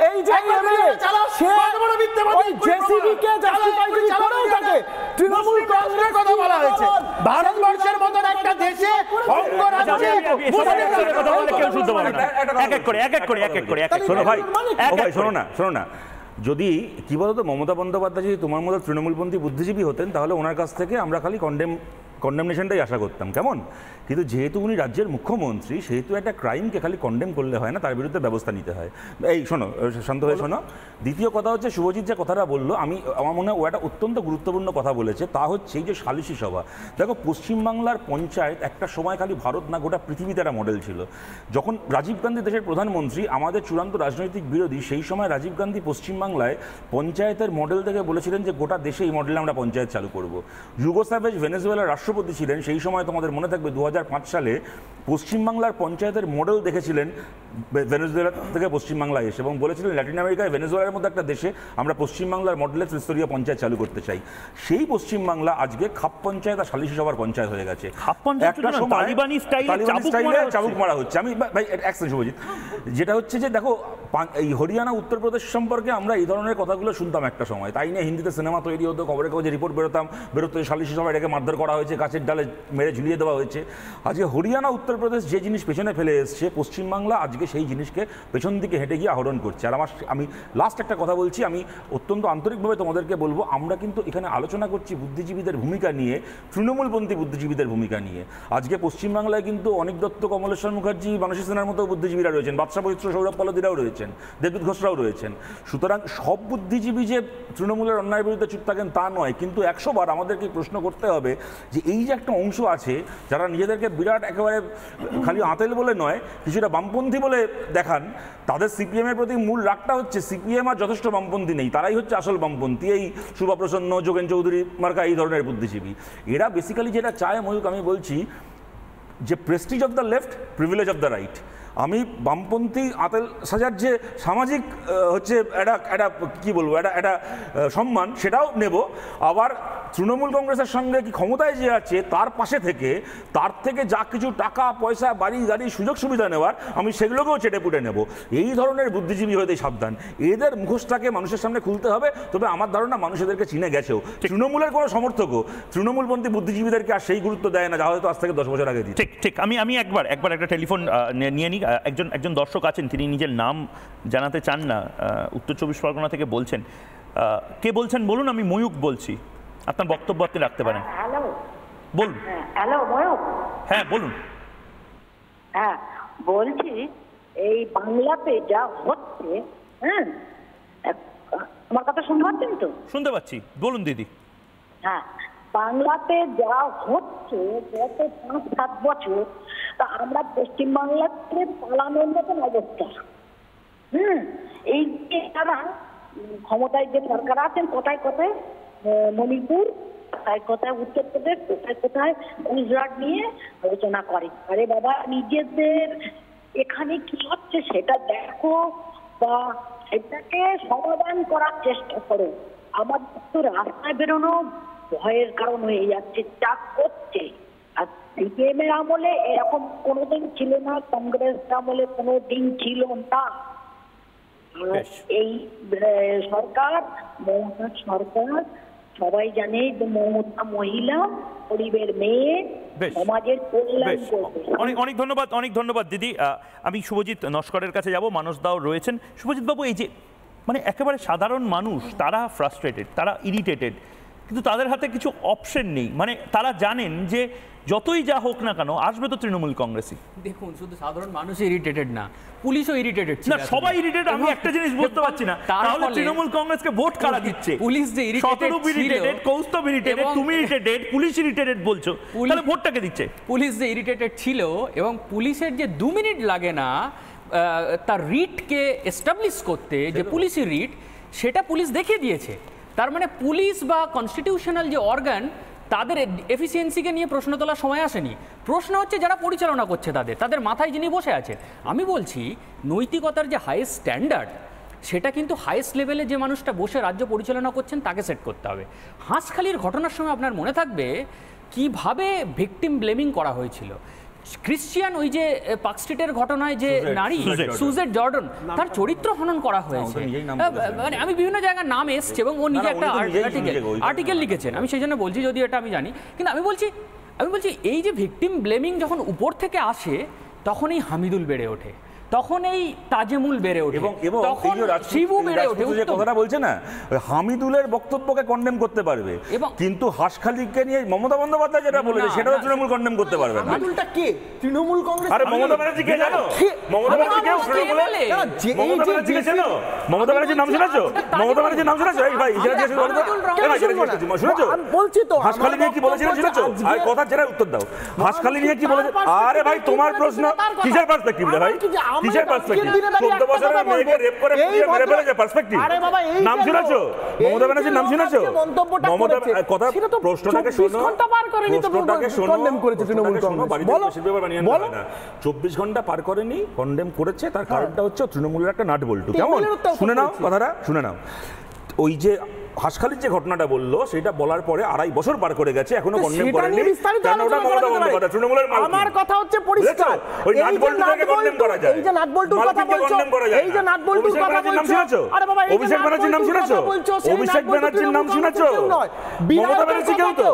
এই যে এমএলএ সে বড় মিথ্যাবাদী, জেসিবি কে জাস্টিফাই করে থাকে। তৃণমূল কংগ্রেসের কথা বলা হয়েছে। ভারতবর্ষের মতো একটা দেশে অঙ্গরাজ্যে কথা বলে কেউ শুনতে পারে না। এক এক করে শোনো ভাই, শোনো না, যদি কি বলতো মমতা বন্দ্যোপাধ্যায় যদি তোমার মতো তৃণমূলপন্থী বুদ্ধিজীবী হতেন, তাহলে ওনার কাছ থেকে আমরা খালি কন্ডেমনেশনটাই আশা করতাম, কেমন? কিন্তু যেহেতু উনি রাজ্যের মুখ্যমন্ত্রী, সেহেতু একটা ক্রাইমকে খালি কন্ডেম করলে হয় না, তার বিরুদ্ধে ব্যবস্থা নিতে হয়। এই শোনো, শান্ত হয়ে শোনো। দ্বিতীয় কথা হচ্ছে, শুভজিৎ যে কথাটা বললো, আমার মনে হয় ও একটা অত্যন্ত গুরুত্বপূর্ণ কথা বলেছে, তা হচ্ছে এই যে সালিশি সভা। দেখো, পশ্চিমবাংলার পঞ্চায়েত একটা সময় খালি ভারত না, গোটা পৃথিবীতে একটা মডেল ছিল। যখন রাজীব গান্ধী দেশের প্রধানমন্ত্রী, আমাদের চূড়ান্ত রাজনৈতিক বিরোধী, সেই সময় রাজীব গান্ধী পশ্চিমবাংলায় পঞ্চায়েতের মডেল থেকে বলেছিলেন যে গোটা দেশে এই মডেলে আমরা পঞ্চায়েত চালু করব। ইউগো সাভেজ ভেনেজুয়েলার রাষ্ট্রপতি ছিলেন সেই সময়, তোমাদের মনে থাকবে 2005 সালে পশ্চিমবাংলার পঞ্চায়েতের মডেল দেখেছিলেন ভেনেজুয়েলা থেকে পশ্চিমবাংলায় এসে, এবং বলেছিলেন ল্যাটিন আমেরিকায় ভেনেজুয়েলার মধ্যে একটা দেশে আমরা পশ্চিমবাংলার মডেলে ত্রিস্তরীয় পঞ্চায়েত চালু করতে চাই। সেই পশ্চিমবাংলা আজকে খাপ পঞ্চায়েত আর সালিশি সভার পঞ্চায়েত হয়ে গেছে। একটা তালিবানি স্টাইলে চাবুক মারা হচ্ছে। আমি ভাই একসাথে শুভজিৎ, যেটা হচ্ছে যে দেখো, এই হরিয়ানা উত্তরপ্রদেশ সম্পর্কে আমরা এই ধরনের কথাগুলো শুনতাম একটা সময়, তাই নিয়ে হিন্দিতে সিনেমা তৈরি হতো, খবরের কাগজে রিপোর্ট বেরোতো, সালিশি সভায় এটাকে মারধর করা হয়েছে, গাছের ডালে মেরে ঝুলিয়ে দেওয়া হয়েছে। আজকে হরিয়ানা উত্তরপ্রদেশ যে জিনিস পেছনে ফেলে এসছে, পশ্চিমবাংলা আজকে সেই জিনিসকে পেছন দিকে হেঁটে গিয়ে আহরণ করছে। আর আমি লাস্ট একটা কথা বলছি, আমি অত্যন্ত আন্তরিকভাবে তোমাদেরকে বলবো, আমরা কিন্তু এখানে আলোচনা করছি বুদ্ধিজীবীদের ভূমিকা নিয়ে, তৃণমূলপন্থী বুদ্ধিজীবীদের ভূমিকা নিয়ে। আজকে পশ্চিমবাংলায় কিন্তু অনিক দত্ত, কমলেশ্বর মুখার্জি, মানসী সিনহার মতো বুদ্ধিজীবীরা রয়েছেন, বাদশা বৈত্র, সৌরভ পল্লদিরাও রয়েছেন, দেবদূত ঘোষরাও রয়েছেন। সুতরাং সব বুদ্ধিজীবী যে তৃণমূলের অন্যায়ের বিরুদ্ধে চুপ থাকেন তা নয়, কিন্তু 100 বার আমাদেরকে প্রশ্ন করতে হবে যে এই যে একটা অংশ আছে যারা নিজেদেরকে বিরাট একেবারে খালি আঁতেল বলে নয়, কিছুটা বামপন্থী বলে বলে দেখান, তাদের সিপিএমের প্রতি মূল রাগটা হচ্ছে সিপিএম আর যথেষ্ট বামপন্থী নেই, তারাই হচ্ছে আসল বামপন্থী, এই শুভা প্রসন্ন, যোগেন চৌধুরী মার্কা এই ধরনের বুদ্ধিজীবী। এরা বেসিক্যালি যেটা চায় ময়ূক, আমি বলছি যে Prestige of the left, privilege of the right. আমি বামপন্থী আতেল সাজার যে সামাজিক হচ্ছে একটা কী বলবো একটা সম্মান, সেটাও নেব। আবার তৃণমূল কংগ্রেসের সঙ্গে কি ক্ষমতায় যে আছে তার পাশে থেকে তার থেকে যা কিছু টাকা পয়সা, বাড়ি গাড়ি, সুযোগ সুবিধা নেওয়ার, আমি সেগুলোকেও চেটে পুটে নেব। এই ধরনের বুদ্ধিজীবী হতে সাবধান। এদের মুখোশটাকে মানুষের সামনে খুলতে হবে। তবে আমার ধারণা মানুষ এদেরকে চিনে গেছেও। তৃণমূলের কোনো সমর্থকও তৃণমূলপন্থী বুদ্ধিজীবীদেরকে আর সেই গুরুত্ব দেয় না যা হয়তো আজ থেকে 10 বছর আগে দিত। ঠিক ঠিক। আমি একবার একটা টেলিফোন নিয়ে নিই। একজন দর্শক আছেন, তিনি নিজের নাম জানাতে চান না, উত্তর 24 পরগনা থেকে বলছেন। কে বলছেন বলুন? আমি ময়ূক বলছি, আপনার বক্তব্য আপনি রাখতে পারেন। হ্যালো, বলুন। হ্যালো ময়ূক। হ্যাঁ বলুন। হ্যাঁ বলছি, এই বাংলাতে যা হচ্ছে, হ্যাঁ আমার কথা শুনতে পাচ্ছেন তো? শুনতে পাচ্ছি, বলুন দিদি। হ্যাঁ, বাংলাতে যা হচ্ছে গত 5-7 বছর, তা আমরা পশ্চিমবাংলাতে পালানোর মতন অবস্থা। এই যে তারা ক্ষমতায় যে সরকার আছেন, কোথায় কোথায় মণিপুর, কোথায় কোথায় উত্তরপ্রদেশ, কোথায় কোথায় গুজরাট নিয়ে আলোচনা করে। আরে বাবা, নিজেদের এখানে কি হচ্ছে সেটা দেখো, বা সেটাকে সমাধান করার চেষ্টা করো। আমাদের তো রাস্তায় বেরোনো ভয়ের কারণ হয়ে যাচ্ছে, যা করছে। আর সিপিএম এর আমলে এরকম কোনোদিন ছিল না, কংগ্রেস আমলে কোনোদিন ছিল না। এই সরকার, মমতা সরকার, সবাই জানে যে মমতা মহিলা, গরিবের মেয়ে, সমাজের কল্যাণ করবে। অনেক ধন্যবাদ দিদি। আমি শুভজিৎ নস্করের কাছে যাব, মানস দাও রয়েছেন। শুভজিৎ বাবু, এই যে মানে একেবারে সাধারণ মানুষ, তারা ফ্রাস্ট্রেটেড, তারা ইরিটেটেড, কিন্তু তাদের হাতে কিছু অপশন নেই। মানে তারা জানেন যে যতই যা হোক না কেন আসবে তো তৃণমূল কংগ্রেসই। দেখুন, শুধু সাধারণ মানুষ ইরিটেটেড না, পুলিশও ইরিটেটেড না, সবাই ইরিটেটেড। আমি একটা জিনিস বুঝতে পারছি না, তাহলে তৃণমূল কংগ্রেসকে ভোট কারা দিচ্ছে? পুলিশ যে ইরিটেটেড, কৌস্তব ইরিটেটেড, তুমি ইরিটেটেড, পুলিশ ইরিটেটেড বলছো, তাহলে ভোটটাকে দিচ্ছে? পুলিশ যে ইরিটেটেড ছিল, এবং পুলিশের যে 2 মিনিট লাগে না তার রিটকে এস্টাবলিশ করতে, যে পুলিশি রিট, সেটা পুলিশ দেখিয়ে দিয়েছে। তার মানে পুলিশ বা কনস্টিটিউশনাল যে অর্গান, তাদের এফিসিয়েন্সিকে নিয়ে প্রশ্ন তোলার সময় আসেনি। প্রশ্ন হচ্ছে যারা পরিচালনা করছে তাদের মাথায় যিনি বসে আছেন। আমি বলছি, নৈতিকতার যে হাইয়েস্ট স্ট্যান্ডার্ড, সেটা কিন্তু হাইয়েস্ট লেভেলে যে মানুষটা বসে রাজ্য পরিচালনা করছেন তাকে সেট করতে হবে। হাঁসখালির ঘটনার সময় আপনার মনে থাকবে কিভাবে ভিকটিম ব্লেমিং করা হয়েছিল। ক্রিশ্চিয়ান, ওই যে পার্ক স্ট্রিটের ঘটনায় যে নারী সুজেট জর্ডন, তার চরিত্র হনন করা হয়েছে। মানে আমি বিভিন্ন জায়গায় নাম এসছে, এবং ও নিজে একটা আর্টিকেল লিখেছেন, আমি সেই জন্য বলছি, যদি এটা আমি জানি। কিন্তু আমি বলছি এই যে ভিকটিম ব্লেমিং যখন উপর থেকে আসে, তখন এই হামিদুল বেড়ে ওঠে, তখন এই তাজেমুল বেড়ে ওঠে, তখন শিবু বেড়ে ওঠে। যে কথাটা বলছে না, হামিদুলের বক্তব্যকে কন্ডেম করতে পারবে, কিন্তু হাঁসখালিকে নিয়ে মমতা বন্দ্যোপাধ্যায় যেটা বলেছে সেটাও তৃণমূল কন্ডেম করতে পারবে না। হামিদুলটা কে? তৃণমূল কংগ্রেস। আরে মমতা ব্যানার্জি কে জানো? মমতা ব্যানার্জি কেউ তৃণমূলে? মমতা ব্যানার্জি কে জানো? মমতা ব্যানার্জির নাম শুনেছো? মমতা ব্যানার্জির নাম শুনেছো? এই ভাই, এটা জিজ্ঞেস করো তো। এই ভাই, শুনেছো? আমি বলছি তো, হাঁসখালি নিয়ে কি বলেছিল শুনেছো? আর কথা ছেড়ে উত্তর দাও। হাঁসখালি নিয়ে কি বলেছে? আরে ভাই, তোমার প্রশ্ন কিসের পার্সপেক্টিভ রে ভাই? কিসের পার্সপেক্টিভ? 14 বছরের মেয়েকে রেপ করে মেরে ফেলেছে পার্সপেক্টিভ। নাম শুনেছো? মমতা ব্যানার্জির নাম শুনেছো? মমতা কথা, প্রশ্নটাকে শোনো, প্রশ্নটাকে শোনো, কন্ডেম করেছে তৃণমূল কংগ্রেস। বলো, বলো। 24 ঘন্টা পার করেনি, কন্ডেম করেছে। তার কারণটা হচ্ছে তৃণমূলের একটা নাট বল্টু। কেমন? শুনে নাও কথাটা, শুনে নাও। ওই যে হাঁসখালির যে ঘটনাটা বললো, সেটা বলার পরে 2.5 বছর পার করে গেছে, এখনো কন্ডেম করেনি। তৃণমূলের আমার কথা হচ্ছে পরিষ্কার, ওই নাট বল্টুকে কন্ডেম করা যায়। এই যে নাট বল্টুর কথা বলছো, এই যে নাট বল্টুর কথা বলছো, আরে বাবা, অভিষেক ব্যানার্জির নাম শুনেছো? অভিষেক ব্যানার্জির নাম শুনেছো? মমতা ব্যানার্জি কেউ তো,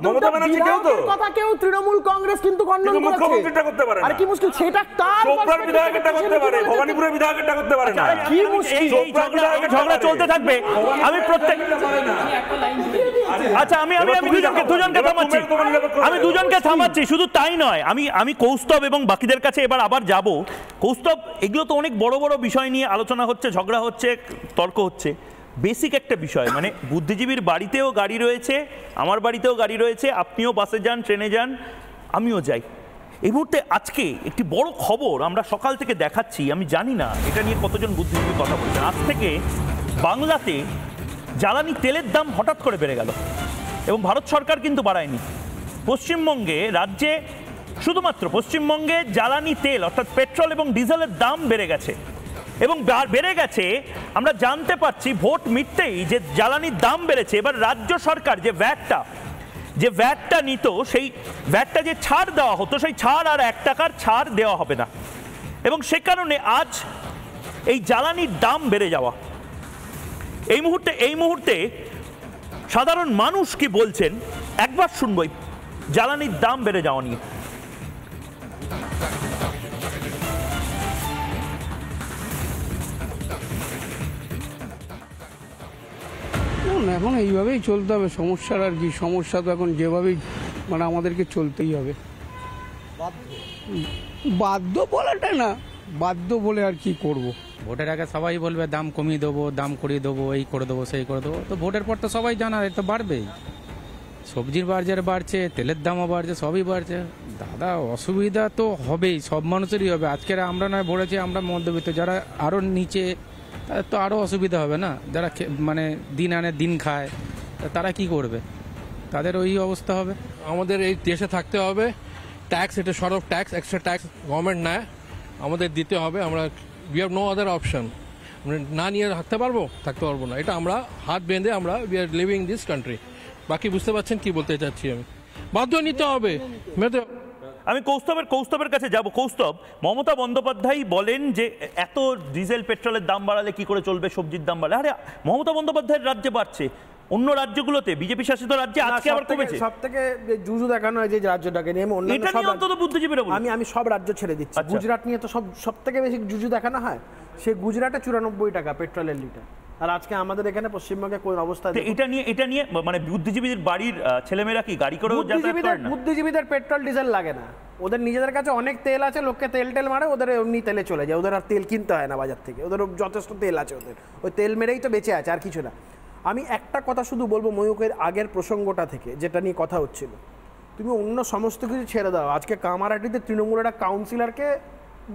মমতা ব্যানার্জি কেউ তো, কথা কেউ তৃণমূল কংগ্রেস কিন্তু কন্ডেম করেছে। মুখ্যমন্ত্রীটা করতে পারে না। আর কি মুশকিল, সেটা তার চোপড়ার বিধায়কটা করতে পারে, ভবানীপুরের বিধায়কটা করতে পারে না। কি মুশকিল, এই ঝগড়া চলতে থাকবে। আমি প্রত্যেক, আচ্ছা, আমি দুজনকে থামাচ্ছি। শুধু তাই নয়, আমি কৌস্তব এবং বাকিদের কাছে এবার আবার যাব। কৌস্তব, এগুলো তো অনেক বড় বড় বিষয় নিয়ে আলোচনা হচ্ছে, ঝগড়া হচ্ছে, তর্ক হচ্ছে। বেসিক একটা বিষয়, মানে বুদ্ধিজীবীর বাড়িতেও গাড়ি রয়েছে, আমার বাড়িতেও গাড়ি রয়েছে, আপনিও বাসে যান, ট্রেনে যান, আমিও যাই। এই মুহূর্তে আজকে একটি বড় খবর আমরা সকাল থেকে দেখাচ্ছি, আমি জানি না এটা নিয়ে কতজন বুদ্ধিজীবী কথা বলছেন। আজ থেকে বাংলাতে জ্বালানি তেলের দাম হঠাৎ করে বেড়ে গেল এবং ভারত সরকার কিন্তু বাড়ায়নি। পশ্চিমবঙ্গে রাজ্যে শুধুমাত্র পশ্চিমবঙ্গে জ্বালানি তেল অর্থাৎ পেট্রোল এবং ডিজেলের দাম বেড়ে গেছে এবং বেড়ে গেছে। আমরা জানতে পারছি ভোট মিটতেই যে জ্বালানির দাম বেড়েছে। এবার রাজ্য সরকার যে ভ্যাটটা নিত, সেই ভ্যাটটা যে ছাড় দেওয়া হতো, সেই ছাড় আর 1 টাকার ছাড় দেওয়া হবে না এবং সে কারণে আজ এই জ্বালানির দাম বেড়ে যাওয়া। এই মুহূর্তে সাধারণ মানুষ কি বলছেন একবার শুনবই জ্বালানির দাম বেড়ে যাওয়া নিয়ে। এখন এইভাবেই চলতে হবে, সমস্যার আর কি। সমস্যা তো এখন যেভাবেই মানে আমাদেরকে চলতেই হবে। বাধ্য বলাটা না, বাধ্য বলে আর কি করব। ভোটের আগে সবাই বলবে দাম কমিয়ে দেবো, দাম করিয়ে দেবো, এই করে দেবো, সেই করে দেবো। তো ভোটের পর তো সবাই জানার এটা বাড়বেই। সবজির বাজার বাড়ছে, তেলের দামও বাড়ছে, সবই বাড়ছে। দাদা অসুবিধা তো হবেই, সব মানুষেরই হবে। আজকের আমরা নয় ভরেছি, আমরা মধ্যবিত্ত, যারা আরও নিচে তাদের তো আরও অসুবিধা হবে না। যারা মানে দিন আনে দিন খায় তারা কি করবে, তাদের ওই অবস্থা হবে। আমাদের এই দেশে থাকতে হবে, ট্যাক্স, এটা short of tax, extra tax government নেয়, আমাদের দিতে হবে। আমরা we have no other option. আমরা না নিয়ে থাকতে পারবো না, এটা আমরা হাত বেঁধে আমরা we are living this country. বাকি বুঝতে পারছেন কি বলতে চাচ্ছি আমি, বাধ্য নিতে হবে। আমি কৌস্তবের কাছে যাব। কৌস্তব, মমতা বন্দ্যোপাধ্যায় বলেন যে এত ডিজেল পেট্রোলের দাম বাড়ালে কি করে চলবে, সবজির দাম বাড়ালে। আরে মমতা বন্দ্যোপাধ্যায়ের রাজ্যে বাড়ছে, অন্য রাজ্যগুলোতে বিজেপি শাসিত রাজ্যে আজকে আবার কমেছে। সবথেকে জুজু দেখানো হয় যে রাজ্যটাকে নিয়ে। এটা নিয়ে অন্তত বুদ্ধিজীবীরা বলেন। আমি সব রাজ্য ছেড়ে দিচ্ছি, গুজরাট নিয়ে তো সবথেকে বেশি জুজু দেখানো হয়। সে গুজরাটে 94 টাকা পেট্রোলের লিটার, আর আজকে আমাদের এখানে পশ্চিমবঙ্গে কোন অবস্থা। এটা নিয়ে মানে বুদ্ধিজীবীদের বাড়ির ছেলেমেয়েরা কি গাড়ি করে যাতায়াত করে না? বুদ্ধিজীবীদের পেট্রোল ডিজেল লাগে না, ওদের নিজেদের কাছে অনেক তেল আছে, লোককে তেল মারে, ওদের এমনি তেলে চলে যায়, ওদের আর তেল কিনতে হয় না বাজার থেকে, ওদের যথেষ্ট তেল আছে, ওদের ওই তেল মেরেই তো বেঁচে আছে, আর কিছু না। আমি একটা কথা শুধু বলবো ময়ূকের আগের প্রসঙ্গটা থেকে, যেটা নিয়ে কথা হচ্ছিল, তুমি অন্য সমস্ত কিছু ছেড়ে দাও। আজকে কামারহাটিতে তৃণমূলের একটা কাউন্সিলরকে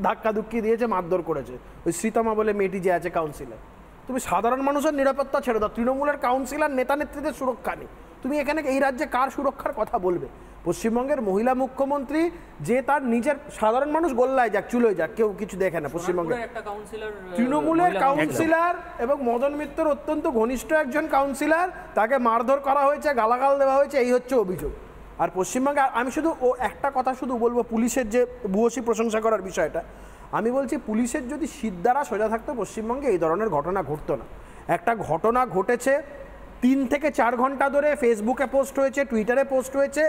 ধাক্কাধুক্কি দিয়েছে, মারধর করেছে, ওই শ্রীতমা বলে মেয়েটি যে আছে কাউন্সিলর। তুমি সাধারণ মানুষের নিরাপত্তা ছেড়ে দাও, তৃণমূলের কাউন্সিলর নেতা নেত্রীদের সুরক্ষা নেই। তুমি এখানে এই রাজ্যে কার সুরক্ষার কথা বলবে? পশ্চিমবঙ্গের মহিলা মুখ্যমন্ত্রী যে তার নিজের, সাধারণ মানুষ গোল্লায় যাক চুলোয় যাক, কেউ কিছু দেখে না পশ্চিমবঙ্গে। তৃণমূলের কাউন্সিলর এবং মদন মিত্রর অত্যন্ত ঘনিষ্ঠ একজন কাউন্সিলর, তাকে মারধর করা হয়েছে, গালাগাল দেওয়া হয়েছে, এই হচ্ছে অভিযোগ। আর পশ্চিমবঙ্গে আমি শুধু একটা কথা শুধু বলবো, পুলিশের যে ভূয়সী প্রশংসা করার বিষয়টা, আমি বলছি পুলিশের যদি সিদ্ধারা সোজা থাকতো পশ্চিমবঙ্গে এই ধরনের ঘটনা ঘটতো না। একটা ঘটনা ঘটেছে, 3 থেকে 4 ঘন্টা ধরে ফেসবুকে পোস্ট হয়েছে, টুইটারে পোস্ট হয়েছে,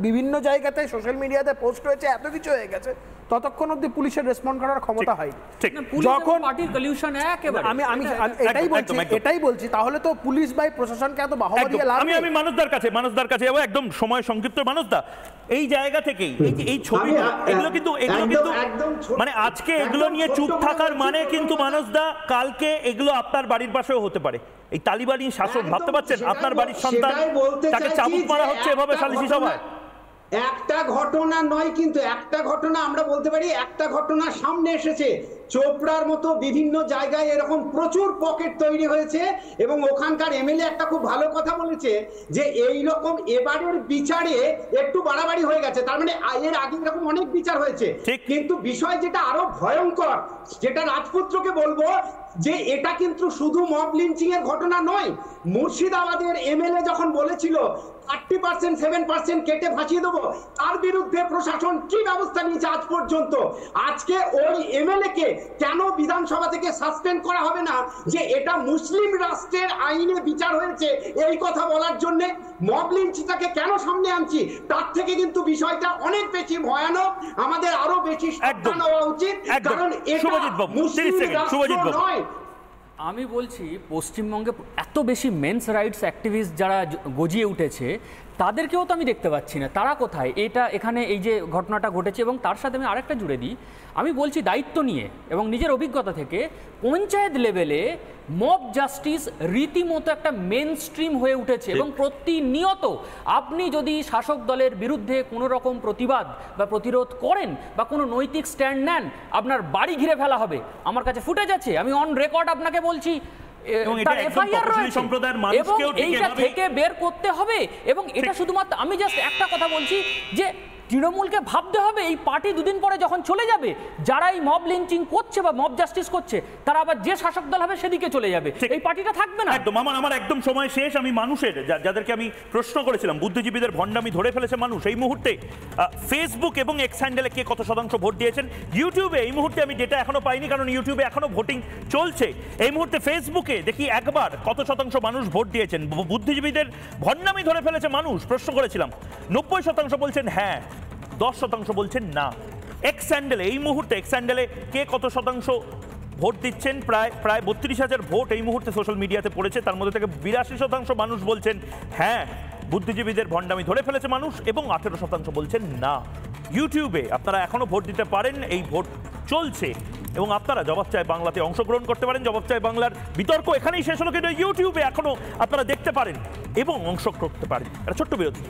বিভিন্ন জায়গাতে সোশ্যাল মিডিয়াতে পোস্ট হয়েছে, এত কিছু হয়ে গেছে, ততক্ষণ অবধি পুলিশের রেসপন্ড করার ক্ষমতা হয়। যখন আমি এটাই বলছি, তাহলে তো পুলিশ বাই প্রশাসনকে এত বাহবা দিয়ে লাভ নেই। আমি মানুষদার কাছে যাবো, একদম সময় সংক্ষিপ্ত। মানুষদা, এই জায়গা থেকেই এই ছবি, এগুলো কিন্তু মানে আজকে এগুলো নিয়ে চুপ থাকার মানে কিন্তু মানুষদা কালকে এগুলো আপনার বাড়ির পাশেও হতে পারে। এই তালিবানি শাসন, ভাবতে পারছেন আপনার বাড়ির সন্তান তাকে চাবুক মারা হচ্ছে এভাবে সালিশি সভায়। একটা ঘটনা নয়, কিন্তু একটা ঘটনা আমরা বলতে পারি, একটা ঘটনা সামনে এসেছে। চোপড়ার মতো বিভিন্ন জায়গায় এরকম প্রচুর পকেট তৈরি হয়েছে এবং ওখানকার এমএলএ একটা খুব ভালো কথা বলেছে যে এই রকম এবারের বিচারে একটু বাড়াবাড়ি হয়ে গেছে। তার মানে এর আগে এরকম অনেক বিচার হয়েছে, কিন্তু বিষয় যেটা আরো ভয়ঙ্কর, যেটা রাজপুত্রকে বলবো, যে এটা কিন্তু শুধু মব লিঞ্চিং এর ঘটনা নয়। মুর্শিদাবাদের এমএলএ যখন বলেছিল 30% 7% কেটে ফাঁসিয়ে দেবো, তার বিরুদ্ধে প্রশাসন কি ব্যবস্থা নিয়েছে আজ পর্যন্ত? আজকে ওই এমএলএ কে কেন বিধানসভা থেকে সাসপেন্ড করা হবে না যে এটা মুসলিম রাষ্ট্রের আইনে বিচার হয়েছে, এই কথা বলার জন্য মব লিঞ্চটাকে কেন সামনে আনছি? তার থেকে কিন্তু বিষয়টা অনেক বেশি ভয়ানক, আমাদের আরো বেশি সাবধান হওয়া উচিত, কারণ এটা মুসলিম রাষ্ট্র নয়। আমি বলছি পশ্চিমবঙ্গে এত বেশি মেন্স রাইটস অ্যাক্টিভিস্ট যারা গজিয়ে উঠেছে, তাদেরকেও তো আমি দেখতে পাচ্ছি না, তারা কোথায়? এখানে এই যে ঘটনাটা ঘটেছে, এবং তার সাথে আমি আরেকটা জুড়ে দিই, আমি বলছি দায়িত্ব নিয়ে এবং নিজের অভিজ্ঞতা থেকে, পঞ্চায়েত লেভেলে মব জাস্টিস রীতিমতো একটা মেন স্ট্রিম হয়ে উঠেছে এবং প্রতিনিয়ত আপনি যদি শাসক দলের বিরুদ্ধে কোনো রকম প্রতিবাদ বা প্রতিরোধ করেন বা কোনো নৈতিক স্ট্যান্ড নেন, আপনার বাড়ি ঘিরে ফেলা হবে। আমার কাছে ফুটেজ আছে, আমি অন রেকর্ড আপনাকে বলছি, এইটা থেকে বের করতে হবে। এবং এটা শুধুমাত্র, আমি জাস্ট একটা কথা বলছি যে তৃণমূলকে ভাবতে হবে এই পার্টি দুদিন পরে যখন চলে যাবে, যারা এই মব লিঞ্চিং করছে বা মব জাস্টিস করছে, তারা আবার যে শাসক দল হবে সেদিকে চলে যাবে, এই পার্টিটা থাকবে না। একদম আমার একদম সময় শেষ। আমি মানুষের, যাদেরকে আমি প্রশ্ন করেছিলাম, বুদ্ধিজীবীদের ভণ্ডামি ধরে ফেলেছে মানুষ, এই মুহূর্তে ফেসবুক এবং এক্স হ্যান্ডেলে কে কত শতাংশ ভোট দিয়েছেন, ইউটিউবে এই মুহূর্তে আমি ডেটা এখনো পাইনি, কারণ ইউটিউবে এখনো ভোটিং চলছে। এই মুহূর্তে ফেসবুকে দেখি একবার কত শতাংশ মানুষ ভোট দিয়েছেন। বুদ্ধিজীবীদের ভণ্ডামি ধরে ফেলেছে মানুষ, প্রশ্ন করেছিলাম, 90% বলছেন হ্যাঁ, 10% বলছেন না। এক্স হ্যান্ডেলে এই মুহূর্তে, এক্স হ্যান্ডেলে কে কত শতাংশ ভোট দিচ্ছেন? প্রায় 32,000 ভোট এই মুহূর্তে সোশ্যাল মিডিয়াতে পড়েছে, তার মধ্যে থেকে 82% মানুষ বলছেন হ্যাঁ, বুদ্ধিজীবীদের ভণ্ডামি ধরে ফেলেছে মানুষ, এবং 18% বলছেন না। ইউটিউবে আপনারা এখনো ভোট দিতে পারেন, এই ভোট চলছে, এবং আপনারা জবাব চায় বাংলাতে অংশগ্রহণ করতে পারেন। জবাব চায় বাংলার বিতর্ক এখানেই শেষ হলো, কিন্তু ইউটিউবে এখনো আপনারা দেখতে পারেন এবং অংশ করতে পারেন। একটা ছোট্ট বিরতি।